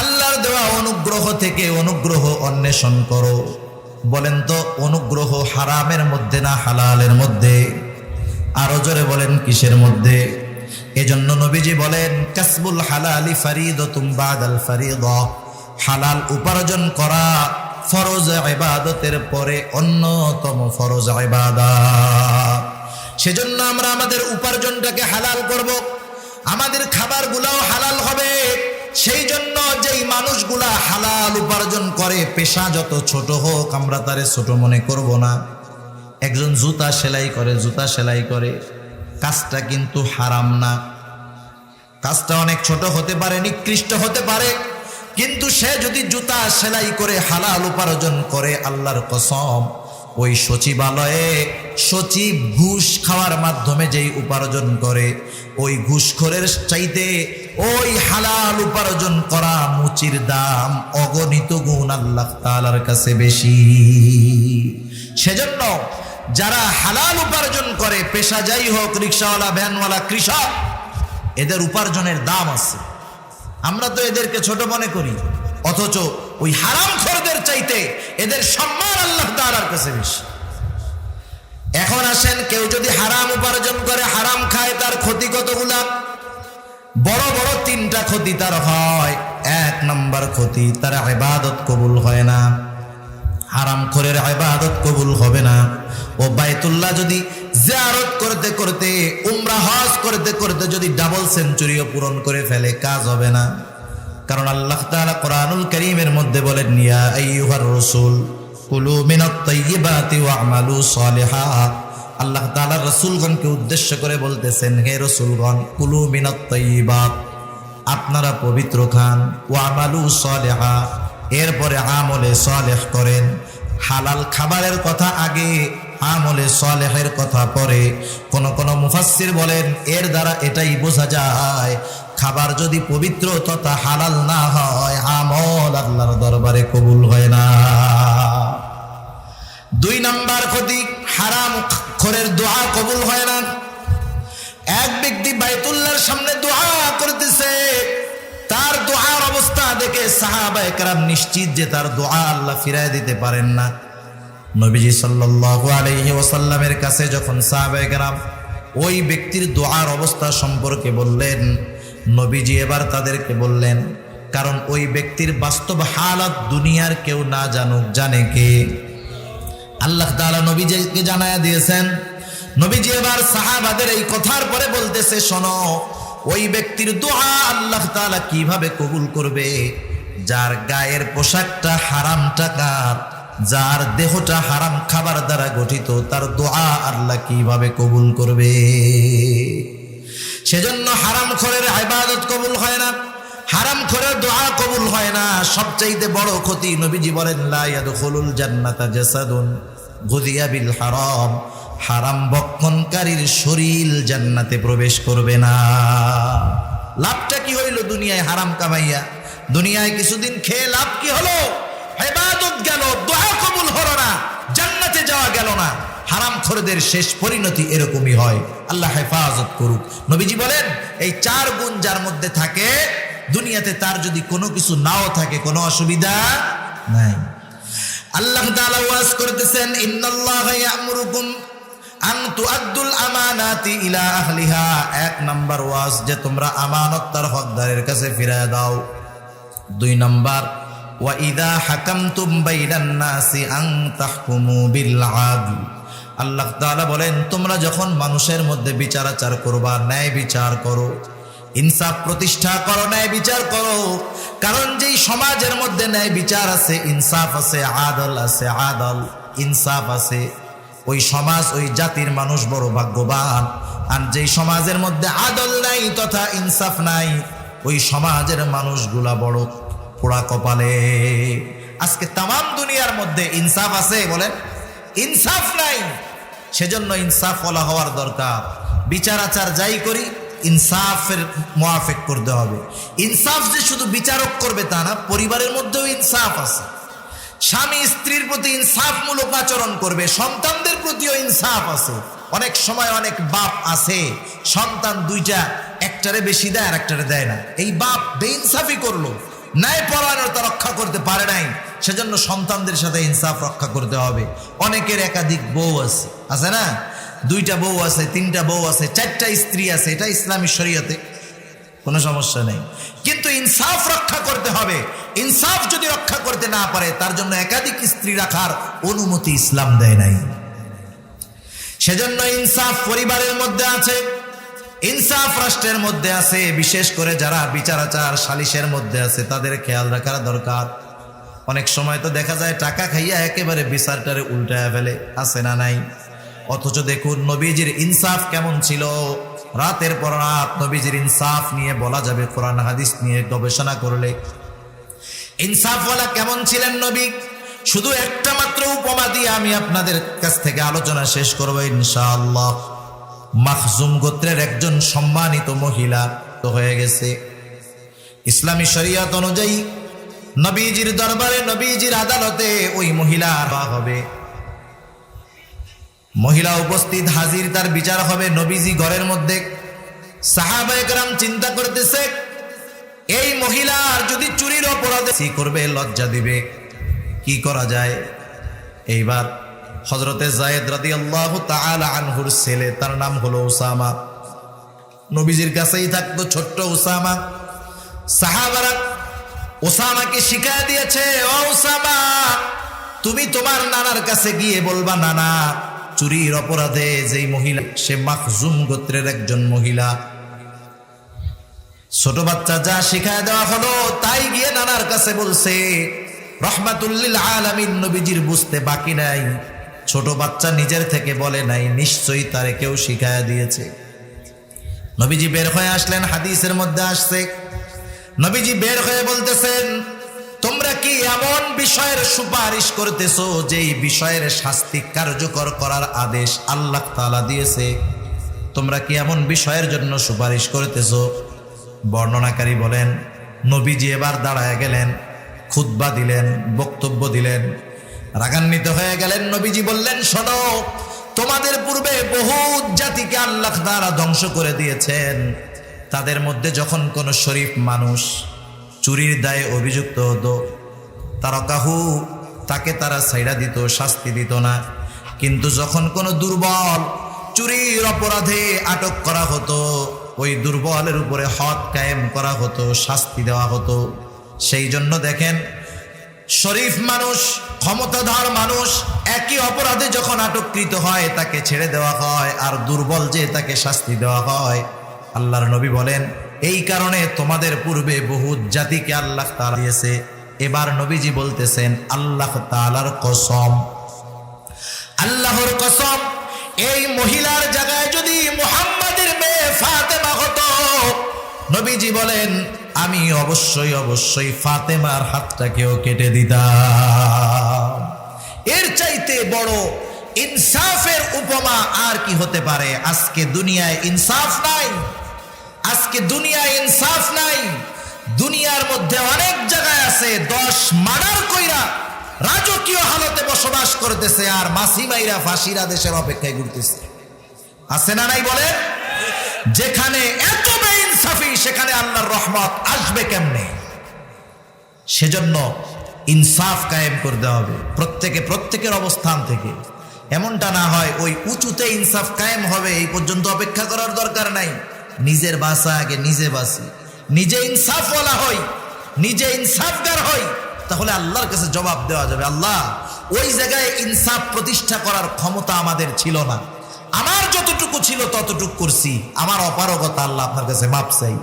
S1: আল্লাহর দেওয়া অনুগ্রহ থেকে অনুগ্রহ অন্বেষণ করো। বলেন তো অনুগ্রহ হারামের মধ্যে না হালালের মধ্যে? আরো জোরে বলেন কিসের মধ্যে? এজন্য নবীজি বলেন, কাসবুল হালালি ফারিদাতুম বাদাল ফারিদা, হালাল উপার্জন করা ফরজ ইবাদতের পরে অন্যতম ফরজ ইবাদত। সেজন্য আমরা আমাদের উপার্জনটাকে হালাল করব, আমাদের খাবারগুলোও হালাল হবে। সেই জন্য যেই মানুষগুলা হালাল উপার্জন করে, পেশা যত ছোট হোক আমরা তারে ছোট মনে করব না। একজন জুতা সেলাই করে, কাজটা কিন্তু হারাম না। কাজটা অনেক ছোট হতে পারে, নিকৃষ্ট হতে পারে, কিন্তু সে যদি জুতা সেলাই করে হালাল উপার্জন করে, আল্লাহর কসম ওই সচিবালয়ে সচিব ঘুষ খাওয়ার মাধ্যমে যেই উপার্জন করে, ওই ঘুষখোরের চাইতে ওই হালাল উপার্জন করা মুচির দাম অগণিত গুণ আল্লাহ তাআলার কাছে বেশি। সেজন্য যারা হালাল উপার্জন করে, পেশা যাই হোক, রিকশাওয়ালা, ভ্যানওয়ালা, কৃষক, এদের উপার্জনের দাম আছে। আমরা তো এদেরকে ছোট মনে করি, অথচ ওই হারামখোরদের চাইতে এদের সম্মান আল্লাহ তাআলার কাছে বেশি। এখন আসেন, কেউ যদি হারাম উপার্জন করে, হারাম খায়, তার ক্ষতি কতগুলা? বড় বড় 3টা ক্ষতি তার হয়। 1 নম্বর ক্ষতি, তার ইবাদত কবুল হয় না। হারামখোরের ইবাদত কবুল হবে না। ও বাইতুল্লাহ যদি জিয়ারত করতে করতে, উমরা হজ করতে করতে যদি ডাবল সেঞ্চুরিও পূরণ করে ফেলে, কাজ হবে না। কারণ আল্লাহ তাআলা কোরআনুল কারীমের মধ্যে বলেন, ইয়া আইয়ুহার রাসূল কুলু মিনাত তাইয়্যিবাতি ওয়া'মালু সালিহা। আল্লাহ তাআলা রাসূলগণকে উদ্দেশ্য করে বলতেছেন, হে রাসূলগণ, কুলু মিনাত তাইয়্যিবাত, আপনারা পবিত্র খান, ওয়া'মালু সালিহা, এরপরে আমলে সালেহ করেন। হালাল খাবারের কথা আগে, আমলে সালেহের কথা পরে। কোন কোন মুফাসসির বলেন, এর দ্বারা এটাই বোঝা যায়, খাবার যদি পবিত্র তথা হালাল না হয়, আমল আল্লাহর দরবারে কবুল হয় না। 2 নাম্বার ক্ষতি, হারাম খোরের দোয়া কবুল হয় না। এক ব্যক্তি বাইতুল্লাহর সামনে দোয়া করতেছে, তার দোয়ার অবস্থা দেখে সাহাবায়ে কেরাম নিশ্চিত যে তার দোয়া আল্লাহ ফিরায় দিতে পারেন না। নবীজি সাল্লাল্লাহু আলাইহি ওয়াসাল্লামের কাছে যখন সাহাবায়ে কেরাম ওই ব্যক্তির দোয়ার অবস্থা সম্পর্কে বললেন, নবীজি এবার তাদেরকে বললেন, কারণ ওই ব্যক্তির বাস্তব হালত দুনিয়ার কেউ না জানুক, জানে কে? আল্লাহ তাআলা নবীজিকে জানায়া দিয়েছেন। নবীজি এবার সাহাবাদের এই কথার পরে বলতেছে, শোনো, ওই ব্যক্তির দোয়া আল্লাহ তাআলা কিভাবে কবুল করবে? যার গায়ের পোশাকটা হারাম টাকার, যার দেহটা হারাম খাবার দ্বারা গঠিত, তার দোয়া আল্লাহ কিভাবে কবুল করবে? সেজন্য হারামখোরের ইবাদত কবুল হয় না, হারামখোরের দোয়া কবুল হয় না। সবচাইতে বড় ক্ষতি, নবীজি বলেন, লা ইয়াদখুলুল জান্নাতা জাসাদুন গুযিয়া বিল হারাম, হারাম ভক্ষণকারীর শরীর জান্নাতে প্রবেশ করবে না। লাভটা কি হইল? দুনিয়ায় হারাম কামাইয়া দুনিয়ায় কিছুদিন খেয়ে লাভ কি হলো? ইবাদত গেল, দোয়া কবুল হলো না, জান্নাতে যাওয়া গেল না। হারামখোরদের শেষ পরিণতি এরকমই হয়। আল্লাহ হেফাজত করুক। নবীজি বলেন এই 4 গুণ যার মধ্যে থাকে, দুনিয়াতে তার যদি কোনো কিছু নাও থাকে কোনো অসুবিধা নাই। আল্লাহ তাআলা ওয়াজ করতেছেন, ইন্নাল্লাহা ইয়া'মুরুকুম আন তুআদ্দুল আমানাতি ইলা আহলিহা। 1 নাম্বার ওয়াজ যে তোমরা আমানত তার হকদারের কাছে ফিরায় দাও। 2 নাম্বার ওয়া ইযা হাকামতুম বাইনান নাসি আন তাহকুমু বিল আদল। আল্লাহ তাআলা বলেন তোমরা যখন মানুষের মধ্যে বিচার আচার করবা, ন্যায় বিচার করো, ইনসাফ প্রতিষ্ঠা করো, ন্যায় বিচার করো। কারণ যেই সমাজের মধ্যে ন্যায় বিচার আছে, ইনসাফ আছে, আদল আছে, আদল ইনসাফ আছে, ওই সমাজ ওই জাতির মানুষ বড় ভাগ্যবান। আর যেই সমাজের মধ্যে আদল নাই তথা ইনসাফ নাই, ওই সমাজের মানুষগুলা বড় পোড়া কপালে। আজকে তামাম দুনিয়ার মধ্যে ইনসাফ আছে বলেন? ইনসাফ নাই। সেজন্য ইনসাফ ওয়ালা হওয়ার দরকার। বিচার আচার যাই করি ইনসাফের মুআফিক করতে হবে। ইনসাফ যে শুধু বিচারক করবে তা না, পরিবারের মধ্যেও ইনসাফ আছে। স্বামী স্ত্রীর প্রতি ইনসাফমূলক আচরণ করবে, সন্তানদের প্রতিও ইনসাফ আছে। অনেক সময় অনেক বাপ আছে সন্তান 2টা, একটারে বেশি দেয় আর একটারে দেয় না। এই বাপ বেইনসাফি করলো, ন্যায় পরায়ণতা রক্ষা করতে পারে নাই, সেজন্য সন্তানদের সাথে ইনসাফ রক্ষা করতে হবে। অনেকের একাধিক বউ আছে, আছে না? 2টা বউ আছে, 3টা বউ আছে, 4টা স্ত্রী আছে, এটা ইসলামী শরীয়তে কোনো সমস্যা নেই। কিন্তু ইনসাফ রক্ষা করতে হবে। ইনসাফ যদি রক্ষা করতে না পারে তার জন্য একাধিক স্ত্রী রাখার অনুমতি ইসলাম দেয় নাই। সেজন্য ইনসাফ পরিবারের মধ্যে আছে, ইনসাফ রাষ্ট্রের মধ্যে আছে। বিশেষ করে যারা বিচার আচার সালিশের মধ্যে আছে তাদের খেয়াল রাখার দরকার। অনেক সময় তো দেখা যায় টাকা খাইয়া একেবারে বিচারটারে উল্টায়া ফেলে, আছে না নাই? অথচ দেখুন নবীজির ইনসাফ কেমন ছিল। রাতের পর রাত নবীজির ইনসাফ নিয়ে বলা যাবে, কোরআন হাদিস নিয়ে গবেষণা করলে। ইনসাফওয়ালা কেমন ছিলেন নবী? শুধু একটা মাত্র উপমা দিয়ে আমি আপনাদের কাছ থেকে আলোচনা শেষ করব ইনশাআল্লাহ। মাখজুম গোত্রের একজন সম্মানিত মহিলা তো হয়ে গেছে। ইসলামী শরীয়ত অনুযায়ী নবীজির দরবারে, নবীজির আদালতে ওই মহিলা হবে। মহিলা উপস্থিত হাজির, তার বিচার হবে নবীজি ঘরের মধ্যে। সাহাবায়ে কেরাম চিন্তা করতেছে এই মহিলার যদি চুরির অপরাধে কি করবে, লজ্জা দিবে, কি করা যায়? এইবার হযরতে যায়েদ রাদিয়াল্লাহু তাআলা আনহুর ছেলে, তার নাম হলো উসামা, নবীজির কাছেই থাকতো ছোট্ট উসামা। সাহাবারা উসামাকে শিখায় দিয়েছে, ও উসামা তুমি তোমার নানার কাছে গিয়ে বলবা, নানা চুরির অপরাধে যেই মহিলা, সে মাখজুম গোত্রের একজন মহিলা। ছোট বাচ্চা যা শিখায় দেওয়া হলো তাই গিয়ে নানার কাছে বলছে। রহমাতুল লিল আলামিন নবীজির বুঝতে বাকি নাই, ছোট বাচ্চা নিজের থেকে বলে নাই, নিশ্চয়ই তারে কেউ শিখায় দিয়েছে। নবীজি বের হয়ে আসলেন, হাদিসের মধ্যে আসছে নবীজি বের হয়ে বলতেছেন, তোমরা কি এমন বিষয়ের সুপারিশ করতেছো যেই বিষয়ের শাস্তি কার্যকর করার আদেশ আল্লাহ তাআলা দিয়েছে? তোমরা কি এমন বিষয়ের জন্য সুপারিশ করতেছো? বর্ণনাকারী বলেন, নবীজি এবার দাঁড়ায় গেলেন, খুতবা দিলেন, বক্তব্য দিলেন। রাগান্বিত হয়ে গেলেন। নবীজি বললেন, শোনো, তোমাদের পূর্বে বহু জাতিকে আল্লাহ তাআলা ধ্বংস করে দিয়েছেন। তাদের মধ্যে যখন কোনো শরীফ মানুষ চুরির দায়ে অভিযুক্ত হতো, তারাকাহু, তাকে তারা ছাইড়া দিত, শাস্তি দিত না। কিন্তু যখন কোনো দুর্বল চুরির অপরাধে আটক করা হতো, ওই দুর্বলের উপরে হদ কায়েম করা হতো, শাস্তি দেওয়া হতো। সেই জন্য দেখেন, শরীফ মানুষ, ক্ষমতাধর মানুষ একই অপরাধে যখন আটককৃত হয় তাকে ছেড়ে দেওয়া হয়, আর দুর্বল যে তাকে শাস্তি দেওয়া হয়। আল্লাহর নবী বলেন, এই কারণে তোমাদের পূর্বে বহু জাতিকে আল্লাহ তাআলা দিয়েছে। এবার নবীজি বলতেছেন, আল্লাহ তাআলার কসম, আল্লাহর কসম, এই মহিলার জায়গায় যদি মুহাম্মাদের মেয়ে ফাতেমা হতো, নবীজি বলেন আমি অবশ্যই অবশ্যই ফাতেমার হাতটাকেও কেটে দিতাম। এর চাইতে বড় ইনসাফের উপমা আর কি হতে পারে? আজকে দুনিয়ায় ইনসাফ নাই, আজকে দুনিয়ায় ইনসাফ নাই। দুনিয়ার মধ্যে অনেক জায়গায় আছে 10 মার্ডার কইরা রাজকীয় হালতে বসবাস করতেছে, আর মাসি মাইরা ফাঁসির আদেশের অপেক্ষায় ঘুরতেছে। আছে না নাই বলে? যেখানে এত বেইনসাফি সেখানে আল্লাহর রহমত আসবে কেমনে? সেজন্য ইনসাফ কায়েম করতে হবে প্রত্যেকের অবস্থান থেকে। এমনটা না হয় ওই উঁচুতে ইনসাফ কায়েম হবে এই পর্যন্ত অপেক্ষা করার দরকার নাই। নিজের বাসা আগে নিজে বাসি, নিজে ইনসাফওয়ালা হই, নিজে ইনসাফগার হই, তাহলে আল্লাহর কাছে জবাব দেওয়া যাবে, আল্লাহ ওই জায়গায় ইনসাফ প্রতিষ্ঠা করার ক্ষমতা আমাদের ছিল না, আমার যতটুকু ছিল ততটুকু করছি, আমার অপারগতা আল্লাহ আপনার কাছে মাপ চাই,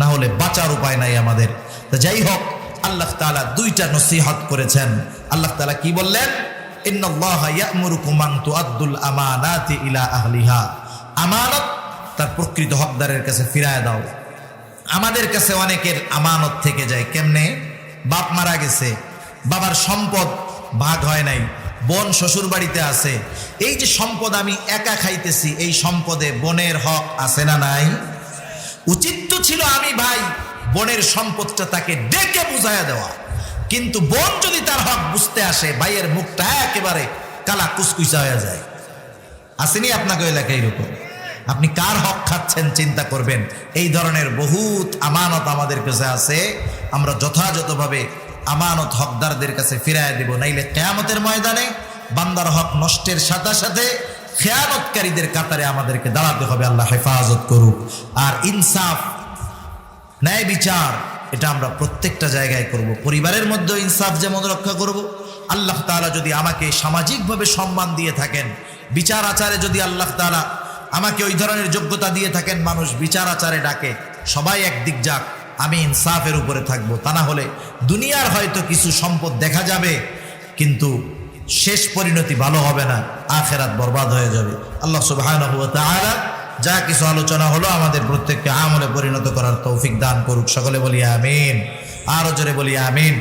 S1: না হলে বাঁচার উপায় নাই আমাদের। তো যাই হোক, আল্লাহ তাআলা 2টা নসিহত করেছেন। আল্লাহ তাআলা কি বললেন? ইন্নাল্লাহা ইয়া'মুরুকুম আন তুআদ্দুল আমানাতি ইলা আহলিহা। আমানত তার প্রকৃত হকদারের কাছে ফিরায় দাও। আমাদের কাছে অনেকের আমানত থেকে যায়। কেমনে? বাপ মারা গেছে, বাবার সম্পদ ভাগ হয় নাই, বোন শ্বশুর বাড়িতে আছে, এই যে সম্পদ আমি একা খাইতেছি, এই সম্পদে বোনের হক আছে না নাই? উচিত তো ছিল আমি ভাই বোনের সম্পদটা তাকে ডেকে বুঝাইয়া দেওয়া, কিন্তু বোন যদি তার হক বুঝতে আসে, ভাইয়ের মুখটা একেবারে কালা কুচকুচা হয়ে যায়। আসেনি আপনাকে এলাকায় এরকম? আপনি কার হক খাচ্ছেন চিন্তা করবেন। এই ধরনের বহুত আমানত আমাদের কাছে আছে, আমরা যথাযথভাবে আমানত হকদারদের কাছে ফিরায় দেব, নাইলে কিয়ামতের ময়দানে বান্দার হক নষ্টের সাথে সাথে খেয়ানতকারীদের কাতারে আমাদেরকে দাঁড়াতে হবে। আল্লাহ হেফাজত করুক। আর ইনসাফ, ন্যায় বিচার, এটা আমরা প্রত্যেকটা জায়গায় করব। পরিবারের মধ্যে ইনসাফ যেমন রক্ষা করব, আল্লাহ তাআলা যদি আমাকে সামাজিকভাবে সম্মান দিয়ে থাকেন, বিচার আচারে যদি আল্লাহ তাআলা আমাকে ওই ধরনের যোগ্যতা দিয়ে থাকেন, মানুষ বিচার আচারে ডাকে, সবাই একদিক যাক, আমি ইনসাফের উপরে থাকবো। তা না হলে দুনিয়ার হয়তো কিছু সম্পদ দেখা যাবে, কিন্তু শেষ পরিণতি ভালো হবে না, আখিরাত বরবাদ হয়ে যাবে। আল্লাহ সুবহানাহু ওয়া তাআলা যা কিছু আলোচনা হলো আমাদের প্রত্যেককে আমলে পরিণত করার তৌফিক দান করুক। সকলে বলি আমিন, আরো জোরে বলি আমিন।